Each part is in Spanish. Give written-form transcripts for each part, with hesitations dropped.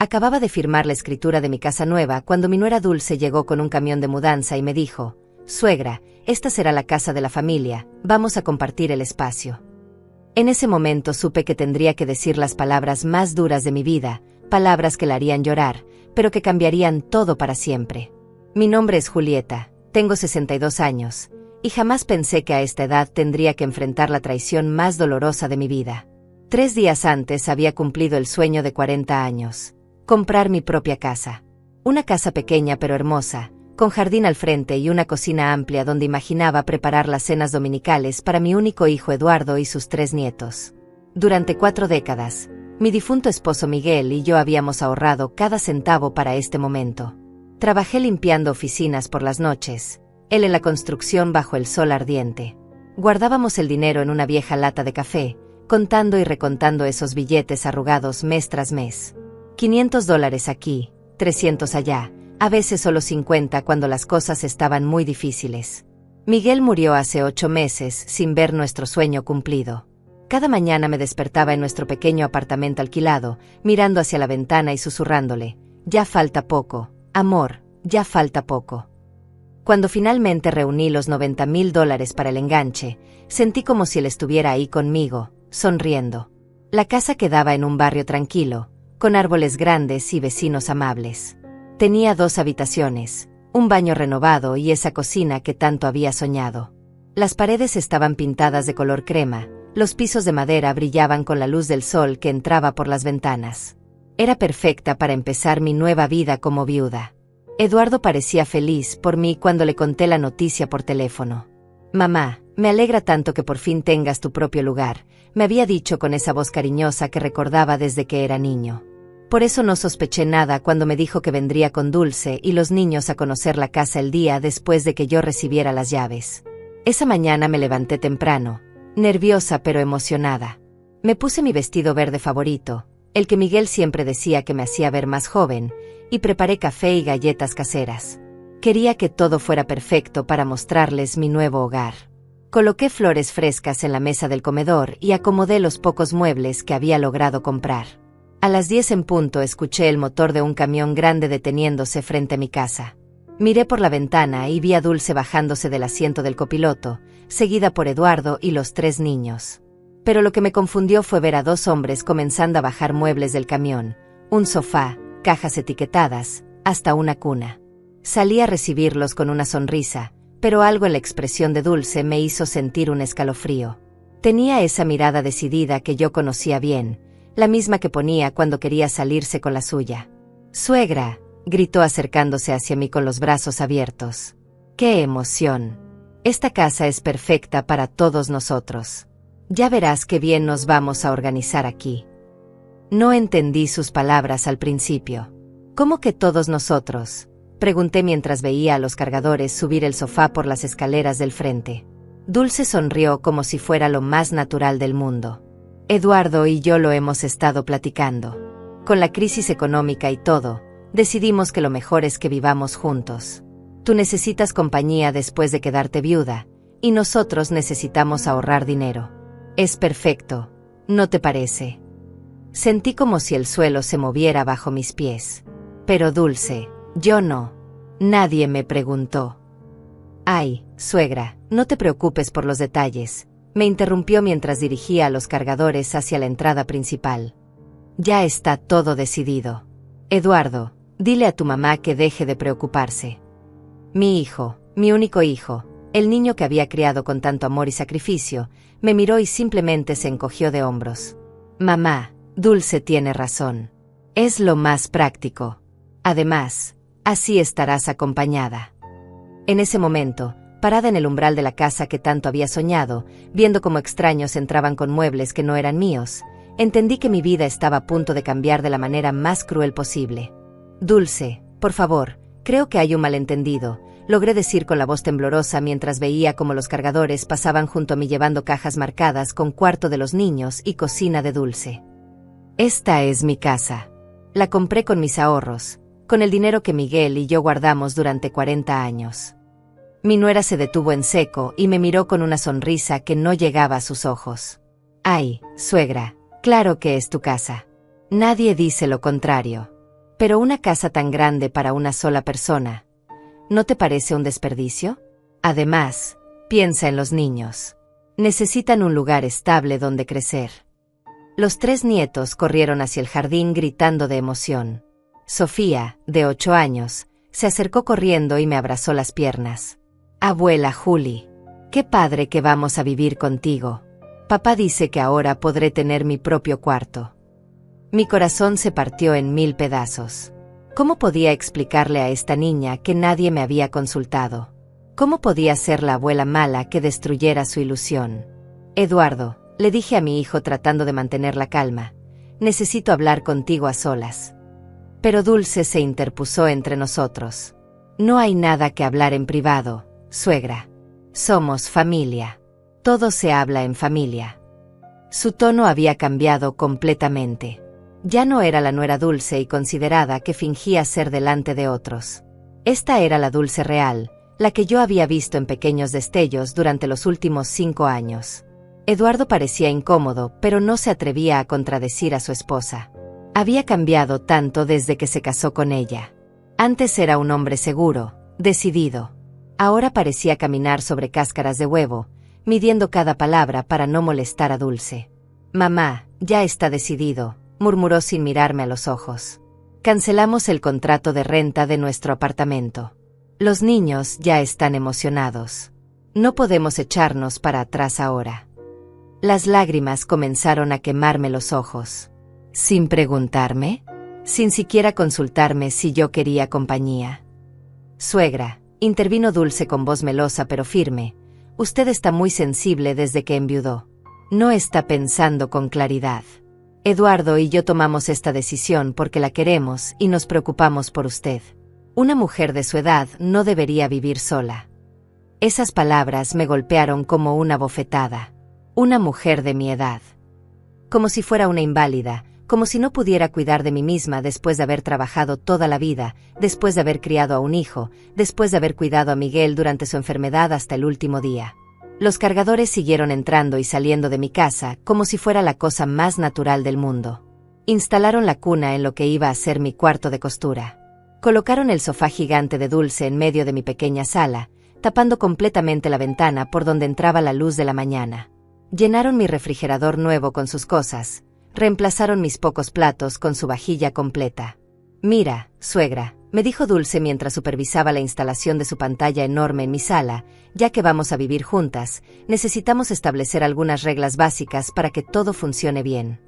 Acababa de firmar la escritura de mi casa nueva cuando mi nuera Dulce llegó con un camión de mudanza y me dijo: «Suegra, esta será la casa de la familia, vamos a compartir el espacio». En ese momento supe que tendría que decir las palabras más duras de mi vida, palabras que la harían llorar, pero que cambiarían todo para siempre. Mi nombre es Julieta, tengo 62 años, y jamás pensé que a esta edad tendría que enfrentar la traición más dolorosa de mi vida. 3 días antes había cumplido el sueño de 40 años. Comprar mi propia casa. Una casa pequeña pero hermosa, con jardín al frente y una cocina amplia donde imaginaba preparar las cenas dominicales para mi único hijo Eduardo y sus 3 nietos. Durante 4 décadas, mi difunto esposo Miguel y yo habíamos ahorrado cada centavo para este momento. Trabajé limpiando oficinas por las noches, él en la construcción bajo el sol ardiente. Guardábamos el dinero en una vieja lata de café, contando y recontando esos billetes arrugados mes tras mes. $500 aquí, 300 allá, a veces solo 50 cuando las cosas estaban muy difíciles. Miguel murió hace 8 meses sin ver nuestro sueño cumplido. Cada mañana me despertaba en nuestro pequeño apartamento alquilado, mirando hacia la ventana y susurrándole: «Ya falta poco, amor, ya falta poco». Cuando finalmente reuní los $90,000 para el enganche, sentí como si él estuviera ahí conmigo, sonriendo. La casa quedaba en un barrio tranquilo, con árboles grandes y vecinos amables. Tenía 2 habitaciones, un baño renovado y esa cocina que tanto había soñado. Las paredes estaban pintadas de color crema, los pisos de madera brillaban con la luz del sol que entraba por las ventanas. Era perfecta para empezar mi nueva vida como viuda. Eduardo parecía feliz por mí cuando le conté la noticia por teléfono. «Mamá, me alegra tanto que por fin tengas tu propio lugar», me había dicho con esa voz cariñosa que recordaba desde que era niño. Por eso no sospeché nada cuando me dijo que vendría con Dulce y los niños a conocer la casa el día después de que yo recibiera las llaves. Esa mañana me levanté temprano, nerviosa pero emocionada. Me puse mi vestido verde favorito, el que Miguel siempre decía que me hacía ver más joven, y preparé café y galletas caseras. Quería que todo fuera perfecto para mostrarles mi nuevo hogar. Coloqué flores frescas en la mesa del comedor y acomodé los pocos muebles que había logrado comprar. A las 10 en punto escuché el motor de un camión grande deteniéndose frente a mi casa. Miré por la ventana y vi a Dulce bajándose del asiento del copiloto, seguida por Eduardo y los 3 niños. Pero lo que me confundió fue ver a 2 hombres comenzando a bajar muebles del camión, un sofá, cajas etiquetadas, hasta una cuna. Salí a recibirlos con una sonrisa, pero algo en la expresión de Dulce me hizo sentir un escalofrío. Tenía esa mirada decidida que yo conocía bien, la misma que ponía cuando quería salirse con la suya. «Suegra», gritó acercándose hacia mí con los brazos abiertos. ¡Qué emoción! Esta casa es perfecta para todos nosotros. Ya verás qué bien nos vamos a organizar aquí. No entendí sus palabras al principio. ¿Cómo que todos nosotros?, pregunté mientras veía a los cargadores subir el sofá por las escaleras del frente. Dulce sonrió como si fuera lo más natural del mundo. Eduardo y yo lo hemos estado platicando. Con la crisis económica y todo, decidimos que lo mejor es que vivamos juntos. Tú necesitas compañía después de quedarte viuda, y nosotros necesitamos ahorrar dinero. Es perfecto, ¿no te parece? Sentí como si el suelo se moviera bajo mis pies. Pero Dulce, yo no. Nadie me preguntó. Ay, suegra, no te preocupes por los detalles, me interrumpió mientras dirigía a los cargadores hacia la entrada principal. Ya está todo decidido. Eduardo, dile a tu mamá que deje de preocuparse. Mi hijo, mi único hijo, el niño que había criado con tanto amor y sacrificio, me miró y simplemente se encogió de hombros. Mamá, Dulce tiene razón. Es lo más práctico. Además, así estarás acompañada. En ese momento, parada en el umbral de la casa que tanto había soñado, viendo cómo extraños entraban con muebles que no eran míos, entendí que mi vida estaba a punto de cambiar de la manera más cruel posible. Dulce, por favor, creo que hay un malentendido, logré decir con la voz temblorosa mientras veía cómo los cargadores pasaban junto a mí llevando cajas marcadas con cuarto de los niños y cocina de Dulce. Esta es mi casa. La compré con mis ahorros, con el dinero que Miguel y yo guardamos durante 40 años. Mi nuera se detuvo en seco y me miró con una sonrisa que no llegaba a sus ojos. Ay, suegra, claro que es tu casa. Nadie dice lo contrario. Pero una casa tan grande para una sola persona, ¿no te parece un desperdicio? Además, piensa en los niños. Necesitan un lugar estable donde crecer. Los 3 nietos corrieron hacia el jardín gritando de emoción. Sofía, de 8 años, se acercó corriendo y me abrazó las piernas. Abuela Julie, qué padre que vamos a vivir contigo. Papá dice que ahora podré tener mi propio cuarto. Mi corazón se partió en 1000 pedazos. ¿Cómo podía explicarle a esta niña que nadie me había consultado? ¿Cómo podía ser la abuela mala que destruyera su ilusión? Eduardo, le dije a mi hijo tratando de mantener la calma, necesito hablar contigo a solas. Pero Dulce se interpuso entre nosotros. No hay nada que hablar en privado, suegra. Somos familia. Todo se habla en familia. Su tono había cambiado completamente. Ya no era la nuera dulce y considerada que fingía ser delante de otros. Esta era la Dulce real, la que yo había visto en pequeños destellos durante los últimos 5 años. Eduardo parecía incómodo, pero no se atrevía a contradecir a su esposa. Había cambiado tanto desde que se casó con ella. Antes era un hombre seguro, decidido. Ahora parecía caminar sobre cáscaras de huevo, midiendo cada palabra para no molestar a Dulce. Mamá, ya está decidido, murmuró sin mirarme a los ojos. Cancelamos el contrato de renta de nuestro apartamento. Los niños ya están emocionados. No podemos echarnos para atrás ahora. Las lágrimas comenzaron a quemarme los ojos. ¿Sin preguntarme? Sin siquiera consultarme si yo quería compañía. Suegra, intervino Dulce con voz melosa pero firme, usted está muy sensible desde que enviudó. No está pensando con claridad. Eduardo y yo tomamos esta decisión porque la queremos y nos preocupamos por usted. Una mujer de su edad no debería vivir sola. Esas palabras me golpearon como una bofetada. Una mujer de mi edad. Como si fuera una inválida, como si no pudiera cuidar de mí misma después de haber trabajado toda la vida, después de haber criado a un hijo, después de haber cuidado a Miguel durante su enfermedad hasta el último día. Los cargadores siguieron entrando y saliendo de mi casa como si fuera la cosa más natural del mundo. Instalaron la cuna en lo que iba a ser mi cuarto de costura. Colocaron el sofá gigante de Dulce en medio de mi pequeña sala, tapando completamente la ventana por donde entraba la luz de la mañana. Llenaron mi refrigerador nuevo con sus cosas, reemplazaron mis pocos platos con su vajilla completa. Mira, suegra, me dijo Dulce mientras supervisaba la instalación de su pantalla enorme en mi sala, ya que vamos a vivir juntas, necesitamos establecer algunas reglas básicas para que todo funcione bien.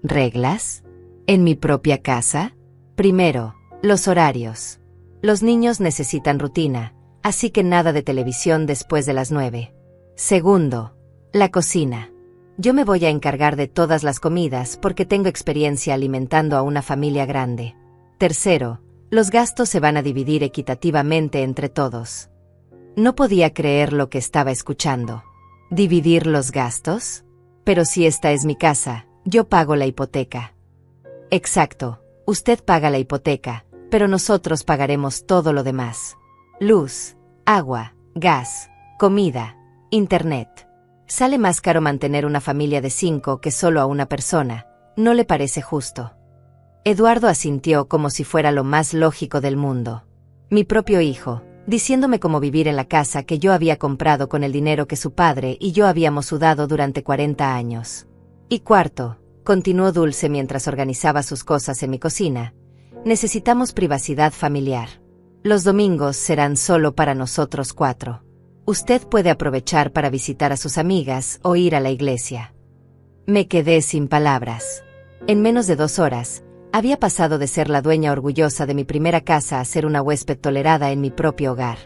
¿Reglas? ¿En mi propia casa? Primero, los horarios. Los niños necesitan rutina, así que nada de televisión después de las 9. Segundo, la cocina. Yo me voy a encargar de todas las comidas porque tengo experiencia alimentando a una familia grande. Tercero, los gastos se van a dividir equitativamente entre todos. No podía creer lo que estaba escuchando. ¿Dividir los gastos? Pero si esta es mi casa, yo pago la hipoteca. Exacto, usted paga la hipoteca, pero nosotros pagaremos todo lo demás. Luz, agua, gas, comida, internet. Sale más caro mantener una familia de 5 que solo a una persona, ¿no le parece justo? Eduardo asintió como si fuera lo más lógico del mundo. Mi propio hijo, diciéndome cómo vivir en la casa que yo había comprado con el dinero que su padre y yo habíamos sudado durante 40 años. Y cuarto, continuó Dulce mientras organizaba sus cosas en mi cocina, necesitamos privacidad familiar. Los domingos serán solo para nosotros 4. Usted puede aprovechar para visitar a sus amigas o ir a la iglesia. Me quedé sin palabras. En menos de 2 horas, había pasado de ser la dueña orgullosa de mi primera casa a ser una huésped tolerada en mi propio hogar.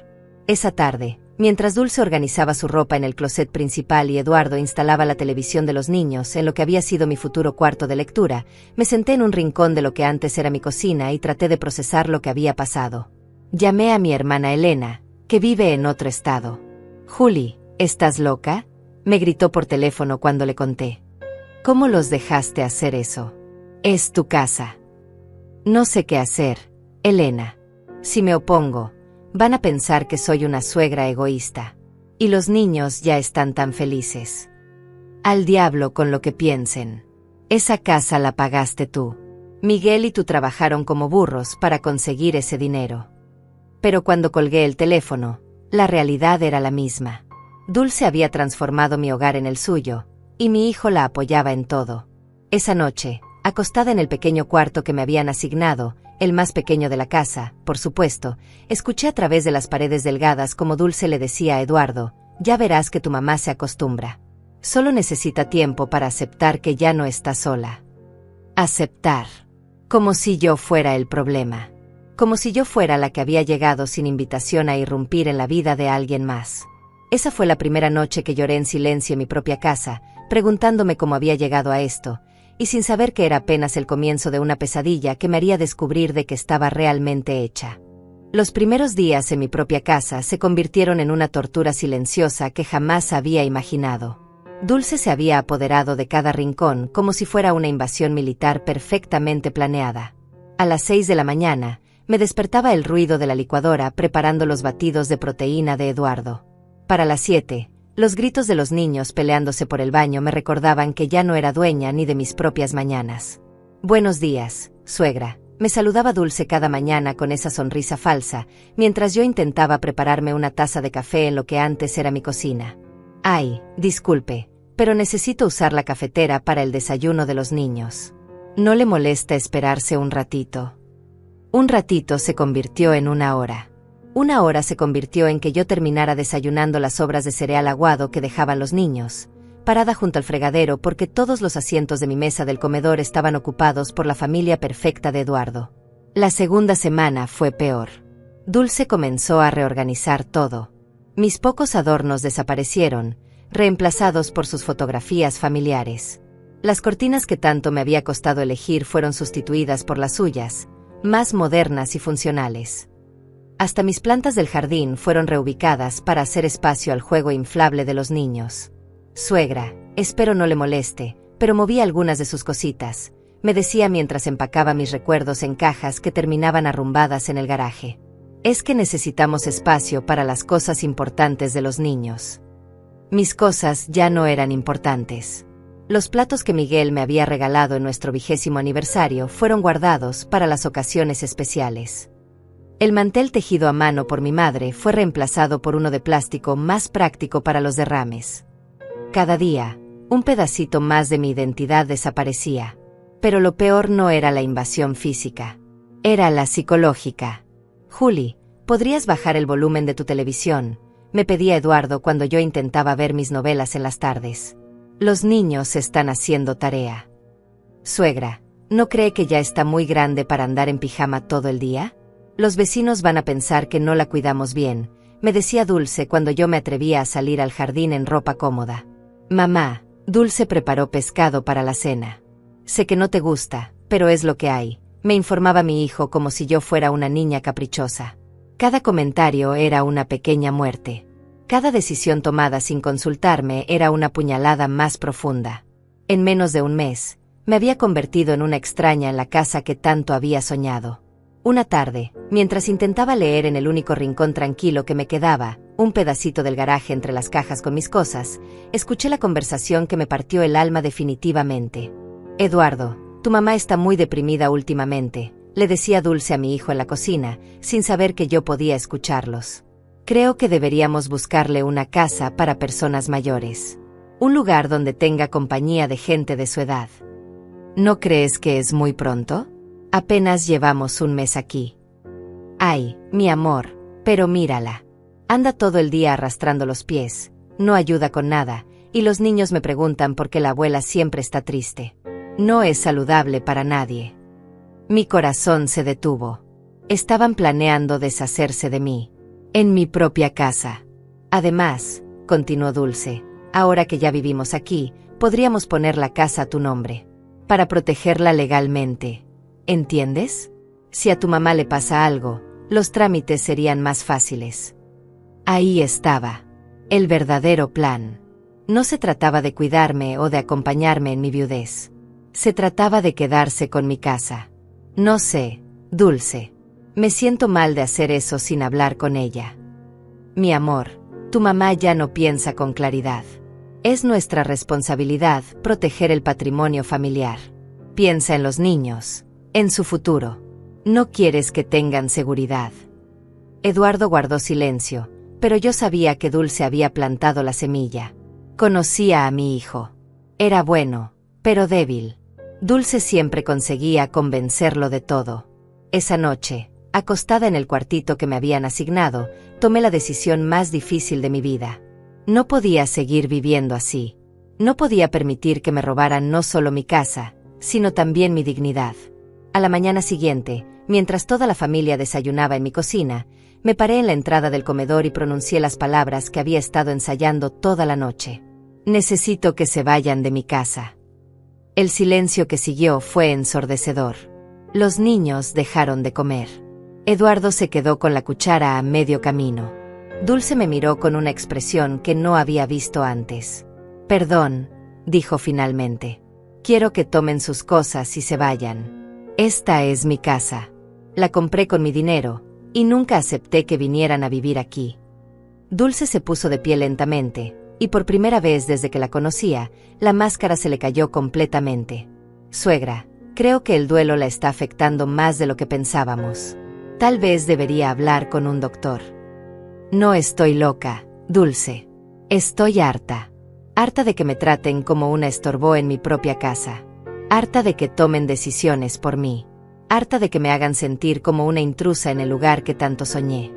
Esa tarde, mientras Dulce organizaba su ropa en el closet principal y Eduardo instalaba la televisión de los niños en lo que había sido mi futuro cuarto de lectura, me senté en un rincón de lo que antes era mi cocina y traté de procesar lo que había pasado. Llamé a mi hermana Elena, que vive en otro estado. Julie, ¿estás loca?, me gritó por teléfono cuando le conté. ¿Cómo los dejaste hacer eso? Es tu casa. No sé qué hacer, Elena. Si me opongo, van a pensar que soy una suegra egoísta. Y los niños ya están tan felices. Al diablo con lo que piensen. Esa casa la pagaste tú. Miguel y tú trabajaron como burros para conseguir ese dinero. Pero cuando colgué el teléfono, la realidad era la misma. Dulce había transformado mi hogar en el suyo, y mi hijo la apoyaba en todo. Esa noche, acostada en el pequeño cuarto que me habían asignado, el más pequeño de la casa, por supuesto, escuché a través de las paredes delgadas como Dulce le decía a Eduardo: ya verás que tu mamá se acostumbra. Solo necesita tiempo para aceptar que ya no está sola. Aceptar. Como si yo fuera el problema. Como si yo fuera la que había llegado sin invitación a irrumpir en la vida de alguien más. Esa fue la primera noche que lloré en silencio en mi propia casa, preguntándome cómo había llegado a esto, y sin saber que era apenas el comienzo de una pesadilla que me haría descubrir de que estaba realmente hecha. Los primeros días en mi propia casa se convirtieron en una tortura silenciosa que jamás había imaginado. Dulce se había apoderado de cada rincón como si fuera una invasión militar perfectamente planeada. A las 6 de la mañana, me despertaba el ruido de la licuadora preparando los batidos de proteína de Eduardo. Para las 7, los gritos de los niños peleándose por el baño me recordaban que ya no era dueña ni de mis propias mañanas. «Buenos días, suegra», me saludaba Dulce cada mañana con esa sonrisa falsa, mientras yo intentaba prepararme una taza de café en lo que antes era mi cocina. «Ay, disculpe, pero necesito usar la cafetera para el desayuno de los niños. ¿No le molesta esperarse un ratito?» Un ratito se convirtió en una hora. Una hora se convirtió en que yo terminara desayunando las sobras de cereal aguado que dejaban los niños, parada junto al fregadero porque todos los asientos de mi mesa del comedor estaban ocupados por la familia perfecta de Eduardo. La segunda semana fue peor. Dulce comenzó a reorganizar todo. Mis pocos adornos desaparecieron, reemplazados por sus fotografías familiares. Las cortinas que tanto me había costado elegir fueron sustituidas por las suyas, más modernas y funcionales. Hasta mis plantas del jardín fueron reubicadas para hacer espacio al juego inflable de los niños. «Suegra, espero no le moleste, pero moví algunas de sus cositas», me decía mientras empacaba mis recuerdos en cajas que terminaban arrumbadas en el garaje. «Es que necesitamos espacio para las cosas importantes de los niños». Mis cosas ya no eran importantes. Los platos que Miguel me había regalado en nuestro 20º aniversario fueron guardados para las ocasiones especiales. El mantel tejido a mano por mi madre fue reemplazado por uno de plástico más práctico para los derrames. Cada día, un pedacito más de mi identidad desaparecía. Pero lo peor no era la invasión física. Era la psicológica. «Juli, ¿podrías bajar el volumen de tu televisión?», me pedía Eduardo cuando yo intentaba ver mis novelas en las tardes. «Los niños están haciendo tarea». «Suegra, ¿no cree que ya está muy grande para andar en pijama todo el día? Los vecinos van a pensar que no la cuidamos bien», me decía Dulce cuando yo me atrevía a salir al jardín en ropa cómoda. «Mamá, Dulce preparó pescado para la cena. Sé que no te gusta, pero es lo que hay», me informaba mi hijo como si yo fuera una niña caprichosa. Cada comentario era una pequeña muerte. Cada decisión tomada sin consultarme era una puñalada más profunda. En menos de un mes, me había convertido en una extraña en la casa que tanto había soñado. Una tarde, mientras intentaba leer en el único rincón tranquilo que me quedaba, un pedacito del garaje entre las cajas con mis cosas, escuché la conversación que me partió el alma definitivamente. «Eduardo, tu mamá está muy deprimida últimamente», le decía Dulce a mi hijo en la cocina, sin saber que yo podía escucharlos. «Creo que deberíamos buscarle una casa para personas mayores. Un lugar donde tenga compañía de gente de su edad. ¿No crees que es muy pronto? Apenas llevamos un mes aquí». «Ay, mi amor, pero mírala. Anda todo el día arrastrando los pies, no ayuda con nada, y los niños me preguntan por qué la abuela siempre está triste. No es saludable para nadie». Mi corazón se detuvo. Estaban planeando deshacerse de mí. En mi propia casa. «Además», continuó Dulce, «ahora que ya vivimos aquí, podríamos poner la casa a tu nombre. Para protegerla legalmente. ¿Entiendes? Si a tu mamá le pasa algo, los trámites serían más fáciles». Ahí estaba. El verdadero plan. No se trataba de cuidarme o de acompañarme en mi viudez. Se trataba de quedarse con mi casa. «No sé, Dulce. Me siento mal de hacer eso sin hablar con ella. Mi amor, tu mamá ya no piensa con claridad. Es nuestra responsabilidad proteger el patrimonio familiar. Piensa en los niños, En su futuro. No quieres que tengan seguridad. Eduardo guardó silencio, pero yo sabía que Dulce había plantado la semilla. Conocía a mi hijo. Era bueno, pero débil. Dulce siempre conseguía convencerlo de todo. Esa noche, acostada en el cuartito que me habían asignado, tomé la decisión más difícil de mi vida. No podía seguir viviendo así. No podía permitir que me robaran no solo mi casa, sino también mi dignidad. A la mañana siguiente, mientras toda la familia desayunaba en mi cocina, me paré en la entrada del comedor y pronuncié las palabras que había estado ensayando toda la noche. Necesito que se vayan de mi casa. El silencio que siguió fue ensordecedor. Los niños dejaron de comer. Eduardo se quedó con la cuchara a medio camino. Dulce me miró con una expresión que no había visto antes. Perdón, dijo finalmente. Quiero que tomen sus cosas y se vayan. Esta es mi casa. La compré con mi dinero, y nunca acepté que vinieran a vivir aquí. Dulce se puso de pie lentamente, y por primera vez desde que la conocía, la máscara se le cayó completamente. Suegra, creo que el duelo la está afectando más de lo que pensábamos. Tal vez debería hablar con un doctor. No estoy loca, Dulce. Estoy harta. Harta de que me traten como una estorbó en mi propia casa. Harta de que tomen decisiones por mí. Harta de que me hagan sentir como una intrusa en el lugar que tanto soñé.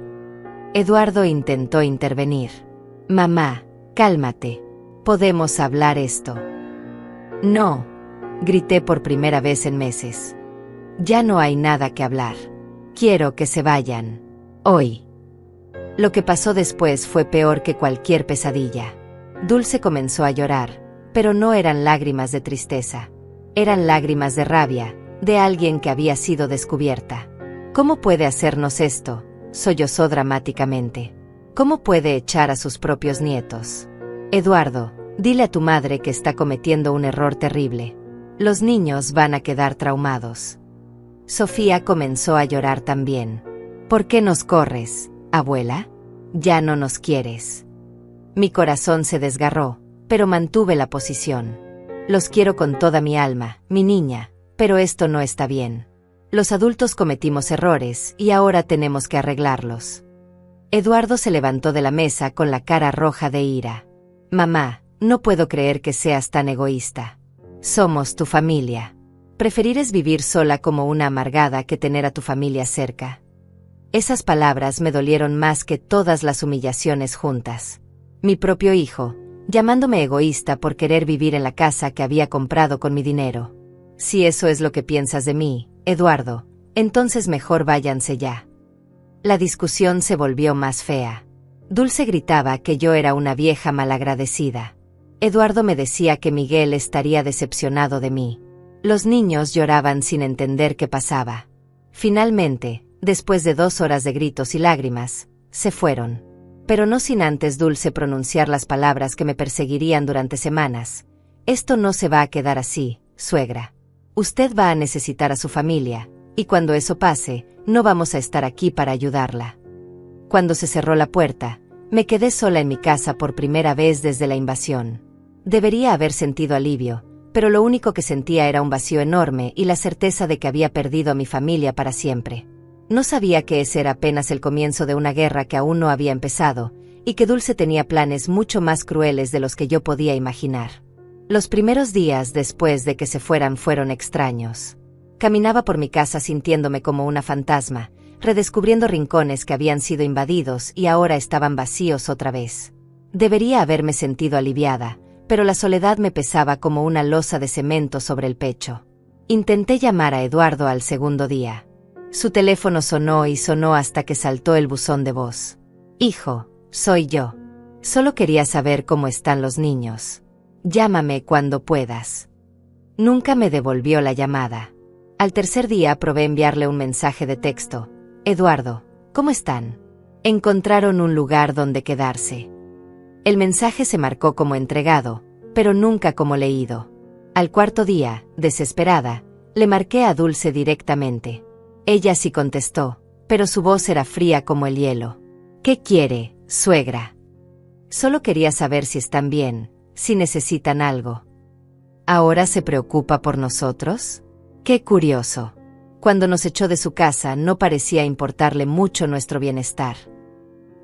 Eduardo intentó intervenir. Mamá, cálmate. ¿Podemos hablar esto? No, grité por primera vez en meses. Ya no hay nada que hablar. Quiero que se vayan. Hoy. Lo que pasó después fue peor que cualquier pesadilla. Dulce comenzó a llorar, pero no eran lágrimas de tristeza. Eran lágrimas de rabia, de alguien que había sido descubierta. ¿Cómo puede hacernos esto?, sollozó dramáticamente. ¿Cómo puede echar a sus propios nietos? Eduardo, dile a tu madre que está cometiendo un error terrible. Los niños van a quedar traumados. Sofía comenzó a llorar también. ¿Por qué nos corres, abuela? Ya no nos quieres. Mi corazón se desgarró, pero mantuve la posición. Los quiero con toda mi alma, mi niña, pero esto no está bien. Los adultos cometimos errores y ahora tenemos que arreglarlos. Eduardo se levantó de la mesa con la cara roja de ira. Mamá, no puedo creer que seas tan egoísta. Somos tu familia. Preferires vivir sola como una amargada que tener a tu familia cerca. Esas palabras me dolieron más que todas las humillaciones juntas. Mi propio hijo, llamándome egoísta por querer vivir en la casa que había comprado con mi dinero. Si eso es lo que piensas de mí, Eduardo, entonces mejor váyanse ya. La discusión se volvió más fea. Dulce gritaba que yo era una vieja malagradecida. Eduardo me decía que Miguel estaría decepcionado de mí. Los niños lloraban sin entender qué pasaba. Finalmente, después de 2 horas de gritos y lágrimas, se fueron. Pero no sin antes Dulce pronunciar las palabras que me perseguirían durante semanas. Esto no se va a quedar así, suegra. Usted va a necesitar a su familia, y cuando eso pase, no vamos a estar aquí para ayudarla. Cuando se cerró la puerta, me quedé sola en mi casa por primera vez desde la invasión. Debería haber sentido alivio, pero lo único que sentía era un vacío enorme y la certeza de que había perdido a mi familia para siempre. No sabía que ese era apenas el comienzo de una guerra que aún no había empezado, y que Dulce tenía planes mucho más crueles de los que yo podía imaginar. Los primeros días después de que se fueran fueron extraños. Caminaba por mi casa sintiéndome como una fantasma, redescubriendo rincones que habían sido invadidos y ahora estaban vacíos otra vez. Debería haberme sentido aliviada, pero la soledad me pesaba como una losa de cemento sobre el pecho. Intenté llamar a Eduardo al segundo día. Su teléfono sonó y sonó hasta que saltó el buzón de voz. Hijo, soy yo. Solo quería saber cómo están los niños. Llámame cuando puedas. Nunca me devolvió la llamada. Al tercer día probé enviarle un mensaje de texto. Eduardo, ¿cómo están? Encontraron un lugar donde quedarse. El mensaje se marcó como entregado, pero nunca como leído. Al cuarto día, desesperada, le marqué a Dulce directamente. Ella sí contestó, pero su voz era fría como el hielo. ¿Qué quiere, suegra? Solo quería saber si están bien, si necesitan algo. ¿Ahora se preocupa por nosotros? Qué curioso. Cuando nos echó de su casa no parecía importarle mucho nuestro bienestar.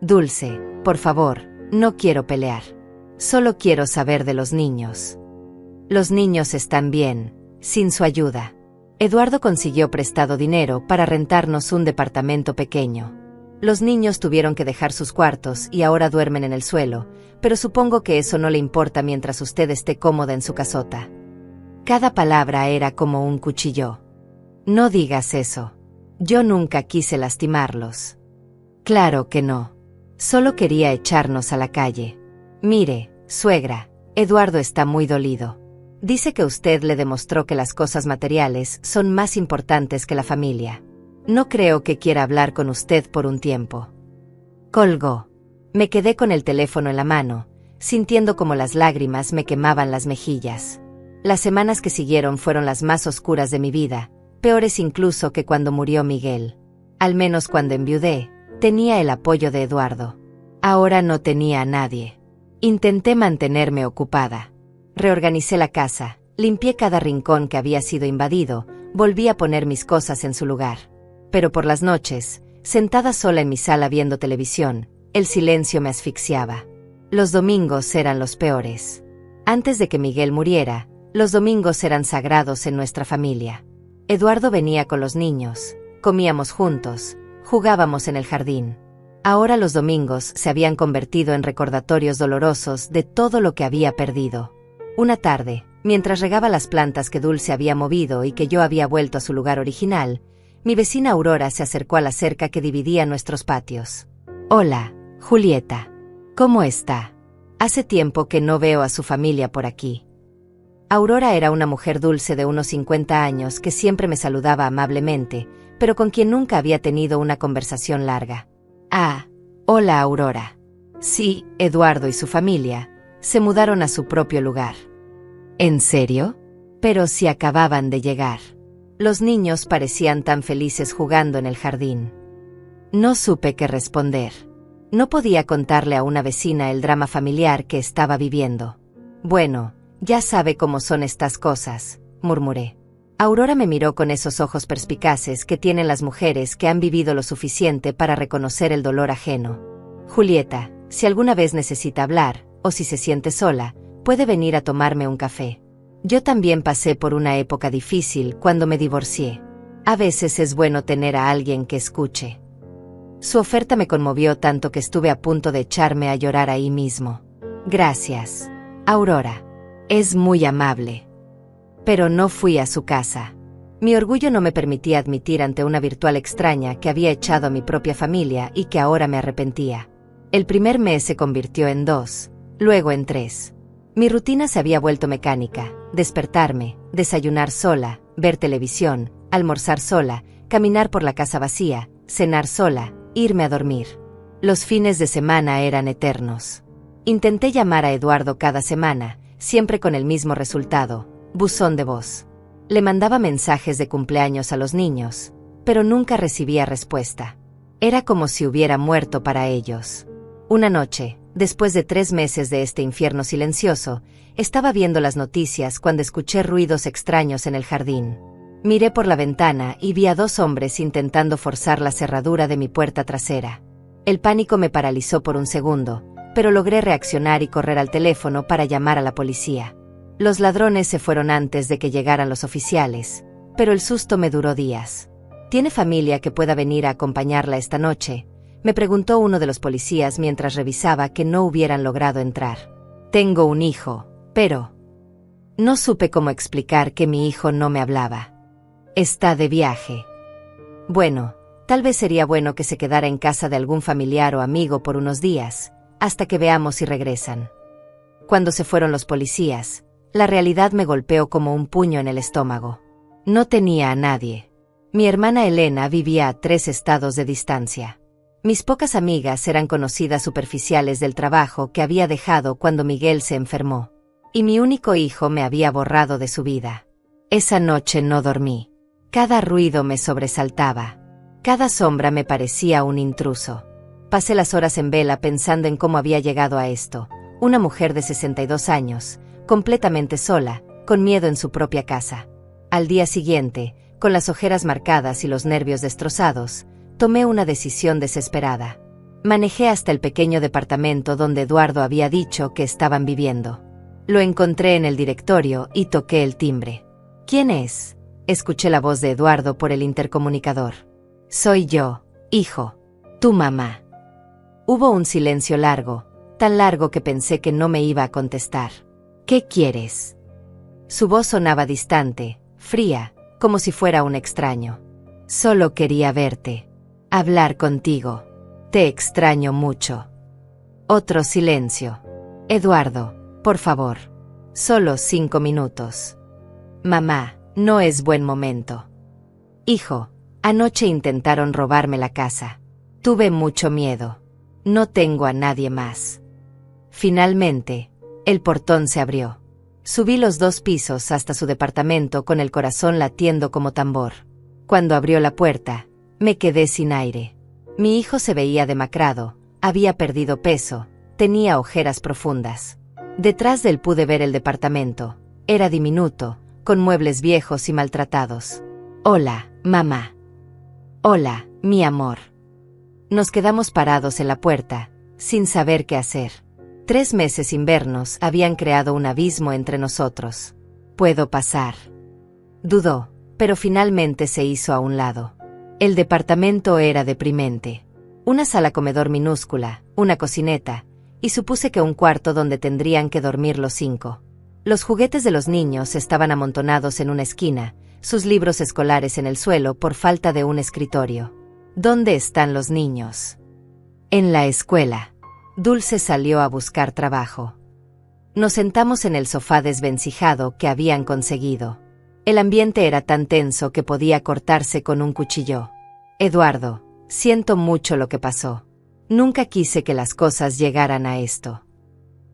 Dulce, por favor, no quiero pelear. Solo quiero saber de los niños. Los niños están bien, sin su ayuda. Eduardo consiguió prestado dinero para rentarnos un departamento pequeño. Los niños tuvieron que dejar sus cuartos y ahora duermen en el suelo, pero supongo que eso no le importa mientras usted esté cómoda en su casota. Cada palabra era como un cuchillo. No digas eso. Yo nunca quise lastimarlos. Claro que no. Solo quería echarnos a la calle. Mire, suegra, Eduardo está muy dolido. Dice que usted le demostró que las cosas materiales son más importantes que la familia. No creo que quiera hablar con usted por un tiempo. Colgó. Me quedé con el teléfono en la mano, sintiendo como las lágrimas me quemaban las mejillas. Las semanas que siguieron fueron las más oscuras de mi vida, peores incluso que cuando murió Miguel. Al menos cuando enviudé, tenía el apoyo de Eduardo. Ahora no tenía a nadie. Intenté mantenerme ocupada. Reorganicé la casa, limpié cada rincón que había sido invadido, volví a poner mis cosas en su lugar. Pero por las noches, sentada sola en mi sala viendo televisión, el silencio me asfixiaba. Los domingos eran los peores. Antes de que Miguel muriera, los domingos eran sagrados en nuestra familia. Eduardo venía con los niños, comíamos juntos, jugábamos en el jardín. Ahora los domingos se habían convertido en recordatorios dolorosos de todo lo que había perdido. Una tarde, mientras regaba las plantas que Dulce había movido y que yo había vuelto a su lugar original, mi vecina Aurora se acercó a la cerca que dividía nuestros patios. Hola, Julieta. ¿Cómo está? Hace tiempo que no veo a su familia por aquí. Aurora era una mujer dulce de unos 50 años que siempre me saludaba amablemente, pero con quien nunca había tenido una conversación larga. Ah, hola Aurora. Sí, Eduardo y su familia se mudaron a su propio lugar. ¿En serio? Pero si acababan de llegar. Los niños parecían tan felices jugando en el jardín. No supe qué responder. No podía contarle a una vecina el drama familiar que estaba viviendo. Bueno, ya sabe cómo son estas cosas, murmuré. Aurora me miró con esos ojos perspicaces que tienen las mujeres que han vivido lo suficiente para reconocer el dolor ajeno. Julieta, si alguna vez necesita hablar, o si se siente sola, puede venir a tomarme un café. Yo también pasé por una época difícil cuando me divorcié. A veces es bueno tener a alguien que escuche. Su oferta me conmovió tanto que estuve a punto de echarme a llorar ahí mismo. Gracias, Aurora. Es muy amable. Pero no fui a su casa. Mi orgullo no me permitía admitir ante una virtual extraña que había echado a mi propia familia y que ahora me arrepentía. El primer mes se convirtió en 2, luego en 3. Mi rutina se había vuelto mecánica: despertarme, desayunar sola, ver televisión, almorzar sola, caminar por la casa vacía, cenar sola, irme a dormir. Los fines de semana eran eternos. Intenté llamar a Eduardo cada semana, siempre con el mismo resultado: buzón de voz. Le mandaba mensajes de cumpleaños a los niños, pero nunca recibía respuesta. Era como si hubiera muerto para ellos. Una noche, después de 3 meses de este infierno silencioso, estaba viendo las noticias cuando escuché ruidos extraños en el jardín. Miré por la ventana y vi a 2 hombres intentando forzar la cerradura de mi puerta trasera. El pánico me paralizó por un segundo, pero logré reaccionar y correr al teléfono para llamar a la policía. Los ladrones se fueron antes de que llegaran los oficiales, pero el susto me duró días. ¿Tiene familia que pueda venir a acompañarla esta noche?, me preguntó uno de los policías mientras revisaba que no hubieran logrado entrar. Tengo un hijo, pero... No supe cómo explicar que mi hijo no me hablaba. Está de viaje. Bueno, tal vez sería bueno que se quedara en casa de algún familiar o amigo por unos días, hasta que veamos si regresan. Cuando se fueron los policías, la realidad me golpeó como un puño en el estómago. No tenía a nadie. Mi hermana Elena vivía a 3 estados de distancia. Mis pocas amigas eran conocidas superficiales del trabajo que había dejado cuando Miguel se enfermó. Y mi único hijo me había borrado de su vida. Esa noche no dormí. Cada ruido me sobresaltaba. Cada sombra me parecía un intruso. Pasé las horas en vela pensando en cómo había llegado a esto. Una mujer de 62 años, completamente sola, con miedo en su propia casa. Al día siguiente, Con las ojeras marcadas y los nervios destrozados, tomé una decisión desesperada. Manejé hasta el pequeño departamento donde Eduardo había dicho que estaban viviendo. Lo encontré en el directorio y toqué el timbre. ¿Quién es? Escuché la voz de Eduardo por el intercomunicador. Soy yo, hijo. Tu mamá. Hubo un silencio largo, tan largo que pensé que no me iba a contestar. ¿Qué quieres? Su voz sonaba distante, fría, como si fuera un extraño. Solo quería verte. Hablar contigo. Te extraño mucho. Otro silencio. Eduardo, por favor. Solo 5 minutos. Mamá, no es buen momento. Hijo, anoche intentaron robarme la casa. Tuve mucho miedo. No tengo a nadie más. Finalmente, el portón se abrió. Subí los 2 pisos hasta su departamento con el corazón latiendo como tambor. Cuando abrió la puerta, me quedé sin aire. Mi hijo se veía demacrado, había perdido peso, tenía ojeras profundas. Detrás de él pude ver el departamento. Era diminuto, con muebles viejos y maltratados. Hola, mamá. Hola, mi amor. Nos quedamos parados en la puerta, sin saber qué hacer. 3 meses sin vernos habían creado un abismo entre nosotros. ¿Puedo pasar? Dudó, pero finalmente se hizo a un lado. El departamento era deprimente. Una sala comedor minúscula, una cocineta, y supuse que un cuarto donde tendrían que dormir los 5. Los juguetes de los niños estaban amontonados en una esquina, sus libros escolares en el suelo por falta de un escritorio. ¿Dónde están los niños? En la escuela. Dulce salió a buscar trabajo. Nos sentamos en el sofá desvencijado que habían conseguido. El ambiente era tan tenso que podía cortarse con un cuchillo. Eduardo, siento mucho lo que pasó. Nunca quise que las cosas llegaran a esto.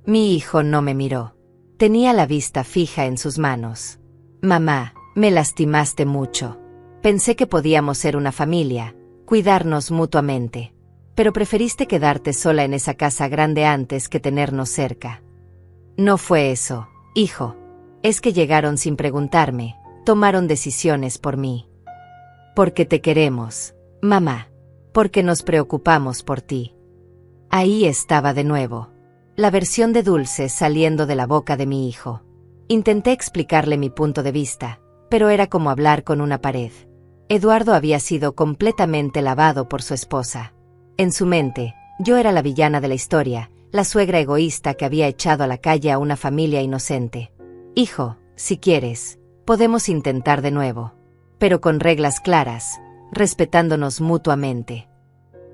Mi hijo no me miró. Tenía la vista fija en sus manos. Mamá, me lastimaste mucho. Pensé que podíamos ser una familia, cuidarnos mutuamente. Pero preferiste quedarte sola en esa casa grande antes que tenernos cerca. No fue eso, hijo. Es que llegaron sin preguntarme, tomaron decisiones por mí. Porque te queremos, mamá. Porque nos preocupamos por ti. Ahí estaba de nuevo. La versión de Dulce saliendo de la boca de mi hijo. Intenté explicarle mi punto de vista, pero era como hablar con una pared. Eduardo había sido completamente lavado por su esposa. En su mente, yo era la villana de la historia, la suegra egoísta que había echado a la calle a una familia inocente. Hijo, si quieres, podemos intentar de nuevo. Pero con reglas claras, respetándonos mutuamente.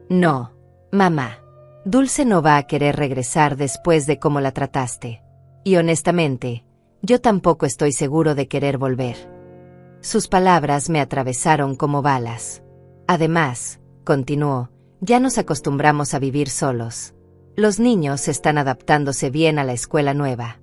No, mamá. Dulce no va a querer regresar después de cómo la trataste. Y honestamente, yo tampoco estoy seguro de querer volver. Sus palabras me atravesaron como balas. Además, continuó, ya nos acostumbramos a vivir solos. Los niños están adaptándose bien a la escuela nueva.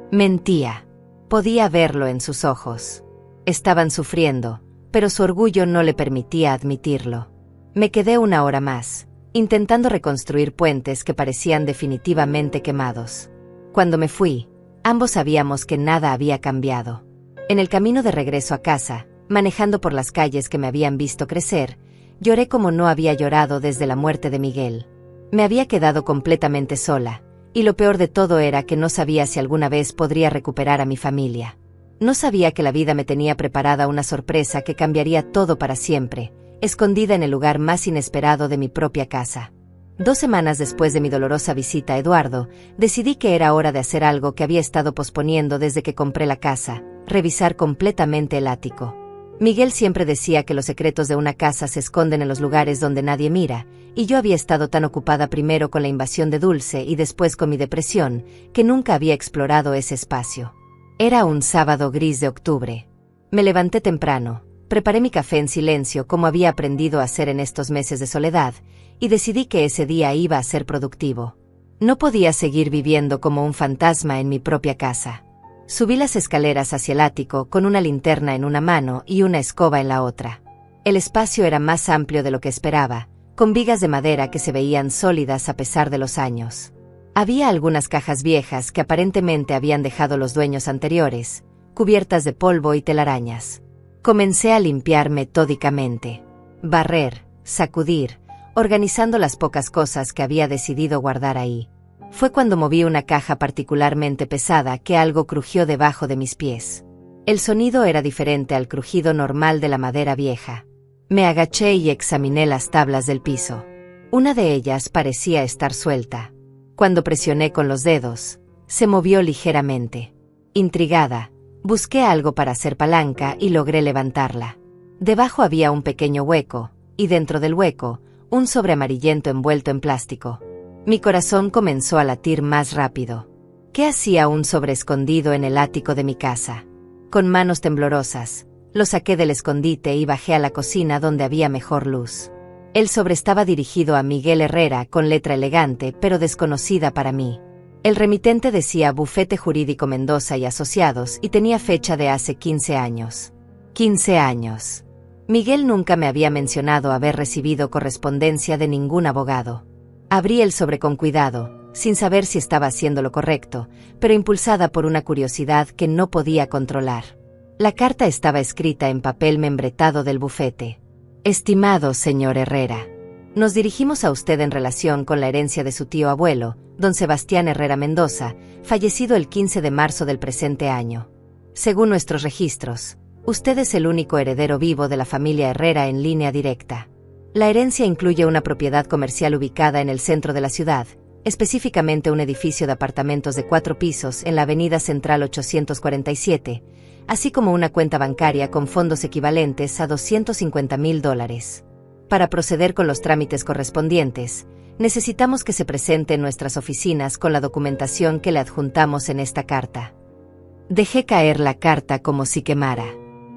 Mentía. Podía verlo en sus ojos. Estaban sufriendo, pero su orgullo no le permitía admitirlo. Me quedé 1 hora más, intentando reconstruir puentes que parecían definitivamente quemados. Cuando me fui, ambos sabíamos que nada había cambiado. En el camino de regreso a casa, manejando por las calles que me habían visto crecer, lloré como no había llorado desde la muerte de Miguel. Me había quedado completamente sola, y lo peor de todo era que no sabía si alguna vez podría recuperar a mi familia. No sabía que la vida me tenía preparada una sorpresa que cambiaría todo para siempre, escondida en el lugar más inesperado de mi propia casa. 2 semanas después de mi dolorosa visita a Eduardo, decidí que era hora de hacer algo que había estado posponiendo desde que compré la casa, revisar completamente el ático. Miguel siempre decía que los secretos de una casa se esconden en los lugares donde nadie mira, y yo había estado tan ocupada primero con la invasión de Dulce y después con mi depresión, que nunca había explorado ese espacio. Era un sábado gris de octubre. Me levanté temprano, preparé mi café en silencio como había aprendido a hacer en estos meses de soledad, y decidí que ese día iba a ser productivo. No podía seguir viviendo como un fantasma en mi propia casa. Subí las escaleras hacia el ático con una linterna en una mano y una escoba en la otra. El espacio era más amplio de lo que esperaba, con vigas de madera que se veían sólidas a pesar de los años. Había algunas cajas viejas que aparentemente habían dejado los dueños anteriores, cubiertas de polvo y telarañas. Comencé a limpiar metódicamente. Barrer, sacudir, organizando las pocas cosas que había decidido guardar ahí. Fue cuando moví una caja particularmente pesada que algo crujió debajo de mis pies. El sonido era diferente al crujido normal de la madera vieja. Me agaché y examiné las tablas del piso. Una de ellas parecía estar suelta. Cuando presioné con los dedos, se movió ligeramente. Intrigada, busqué algo para hacer palanca y logré levantarla. Debajo había un pequeño hueco, y dentro del hueco, un sobre amarillento envuelto en plástico. Mi corazón comenzó a latir más rápido. ¿Qué hacía un sobre escondido en el ático de mi casa? Con manos temblorosas, lo saqué del escondite y bajé a la cocina donde había mejor luz. El sobre estaba dirigido a Miguel Herrera con letra elegante pero desconocida para mí. El remitente decía Bufete Jurídico Mendoza y Asociados y tenía fecha de hace 15 años. 15 años. Miguel nunca me había mencionado haber recibido correspondencia de ningún abogado. Abrí el sobre con cuidado, sin saber si estaba haciendo lo correcto, pero impulsada por una curiosidad que no podía controlar. La carta estaba escrita en papel membretado del bufete. Estimado señor Herrera, nos dirigimos a usted en relación con la herencia de su tío abuelo, don Sebastián Herrera Mendoza, fallecido el 15 de marzo del presente año. Según nuestros registros, usted es el único heredero vivo de la familia Herrera en línea directa. La herencia incluye una propiedad comercial ubicada en el centro de la ciudad, específicamente un edificio de apartamentos de 4 pisos en la Avenida Central 847, así como una cuenta bancaria con fondos equivalentes a $250,000. Para proceder con los trámites correspondientes, necesitamos que se presente en nuestras oficinas con la documentación que le adjuntamos en esta carta. Dejé caer la carta como si quemara.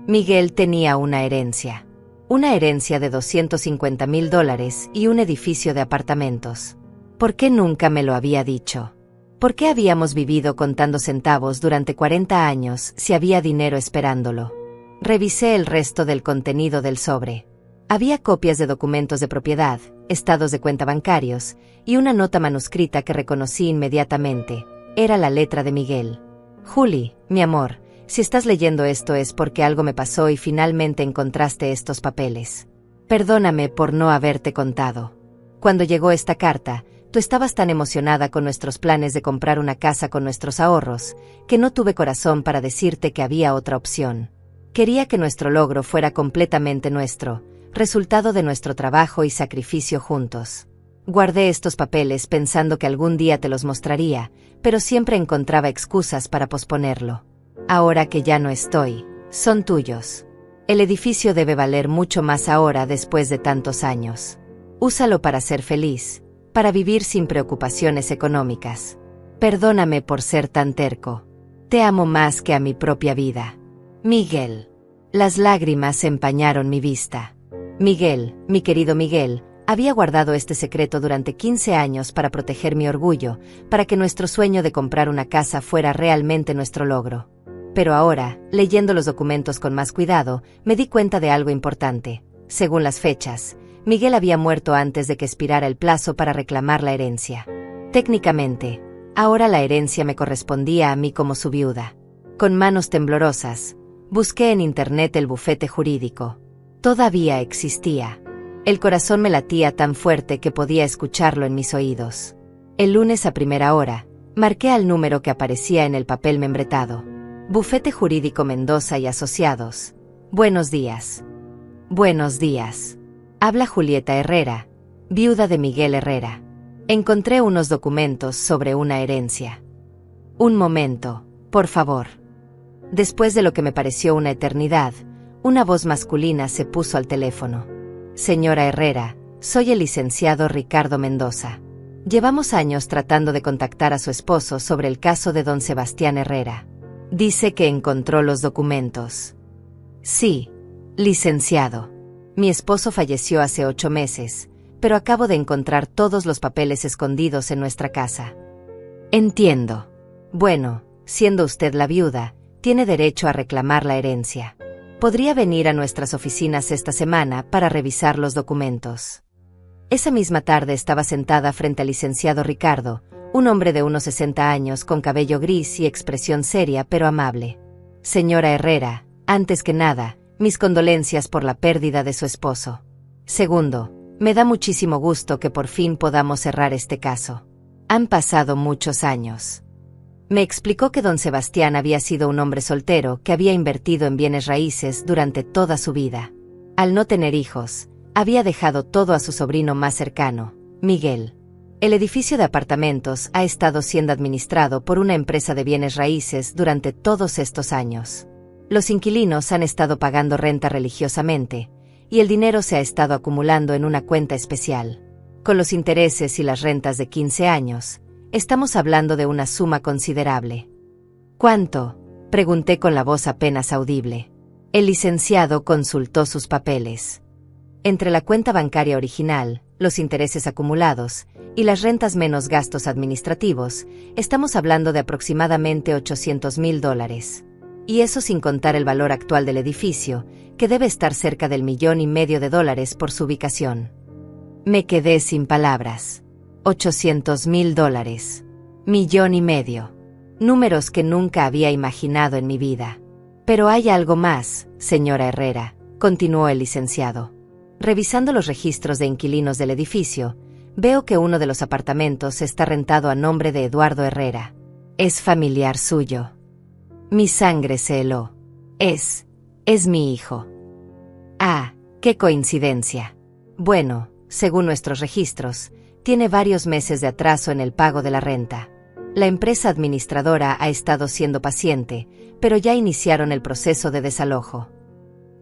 Miguel tenía una herencia de $250,000 y un edificio de apartamentos. ¿Por qué nunca me lo había dicho? ¿Por qué habíamos vivido contando centavos durante 40 años si había dinero esperándolo? Revisé el resto del contenido del sobre. Había copias de documentos de propiedad, estados de cuenta bancarios, y una nota manuscrita que reconocí inmediatamente. Era la letra de Miguel. Juli, mi amor, si estás leyendo esto es porque algo me pasó y finalmente encontraste estos papeles. Perdóname por no haberte contado. Cuando llegó esta carta, tú estabas tan emocionada con nuestros planes de comprar una casa con nuestros ahorros, que no tuve corazón para decirte que había otra opción. Quería que nuestro logro fuera completamente nuestro, resultado de nuestro trabajo y sacrificio juntos. Guardé estos papeles pensando que algún día te los mostraría, pero siempre encontraba excusas para posponerlo. Ahora que ya no estoy, son tuyos. El edificio debe valer mucho más ahora después de tantos años. Úsalo para ser feliz, para vivir sin preocupaciones económicas. Perdóname por ser tan terco. Te amo más que a mi propia vida. Miguel. Las lágrimas empañaron mi vista. Miguel, mi querido Miguel, había guardado este secreto durante 15 años para proteger mi orgullo, para que nuestro sueño de comprar una casa fuera realmente nuestro logro. Pero ahora, leyendo los documentos con más cuidado, me di cuenta de algo importante. Según las fechas, Miguel había muerto antes de que expirara el plazo para reclamar la herencia. Técnicamente, ahora la herencia me correspondía a mí como su viuda. Con manos temblorosas, busqué en internet el bufete jurídico. Todavía existía. El corazón me latía tan fuerte que podía escucharlo en mis oídos. El lunes a primera hora, marqué al número que aparecía en el papel membretado. Bufete Jurídico Mendoza y Asociados. Buenos días. Buenos días. Habla Julieta Herrera, viuda de Miguel Herrera. Encontré unos documentos sobre una herencia. Un momento, por favor. Después de lo que me pareció una eternidad, una voz masculina se puso al teléfono. Señora Herrera, soy el licenciado Ricardo Mendoza. Llevamos años tratando de contactar a su esposo sobre el caso de don Sebastián Herrera. Dice que encontró los documentos. Sí, licenciado. Mi esposo falleció hace 8 meses, pero acabo de encontrar todos los papeles escondidos en nuestra casa. Entiendo. Bueno, siendo usted la viuda, tiene derecho a reclamar la herencia. Podría venir a nuestras oficinas esta semana para revisar los documentos. Esa misma tarde estaba sentada frente al licenciado Ricardo, un hombre de unos 60 años con cabello gris y expresión seria pero amable. Señora Herrera, antes que nada, Mis condolencias por la pérdida de su esposo. Segundo, me da muchísimo gusto que por fin podamos cerrar este caso. Han pasado muchos años. Me explicó que don Sebastián había sido un hombre soltero que había invertido en bienes raíces durante toda su vida. Al no tener hijos, había dejado todo a su sobrino más cercano, Miguel. El edificio de apartamentos ha estado siendo administrado por una empresa de bienes raíces durante todos estos años. Los inquilinos han estado pagando renta religiosamente, y el dinero se ha estado acumulando en una cuenta especial. Con los intereses y las rentas de 15 años, estamos hablando de una suma considerable. ¿Cuánto?, pregunté con la voz apenas audible. El licenciado consultó sus papeles. Entre la cuenta bancaria original, los intereses acumulados y las rentas menos gastos administrativos, estamos hablando de aproximadamente $800,000. Y eso sin contar el valor actual del edificio, que debe estar cerca del $1,500,000 por su ubicación. Me quedé sin palabras. $800,000. $1,500,000. Números que nunca había imaginado en mi vida. Pero hay algo más, señora Herrera, continuó el licenciado. Revisando los registros de inquilinos del edificio, veo que uno de los apartamentos está rentado a nombre de Eduardo Herrera. Es familiar suyo. Mi sangre se heló. Es mi hijo. Ah, qué coincidencia. Bueno, según nuestros registros, tiene varios meses de atraso en el pago de la renta. La empresa administradora ha estado siendo paciente, pero ya iniciaron el proceso de desalojo.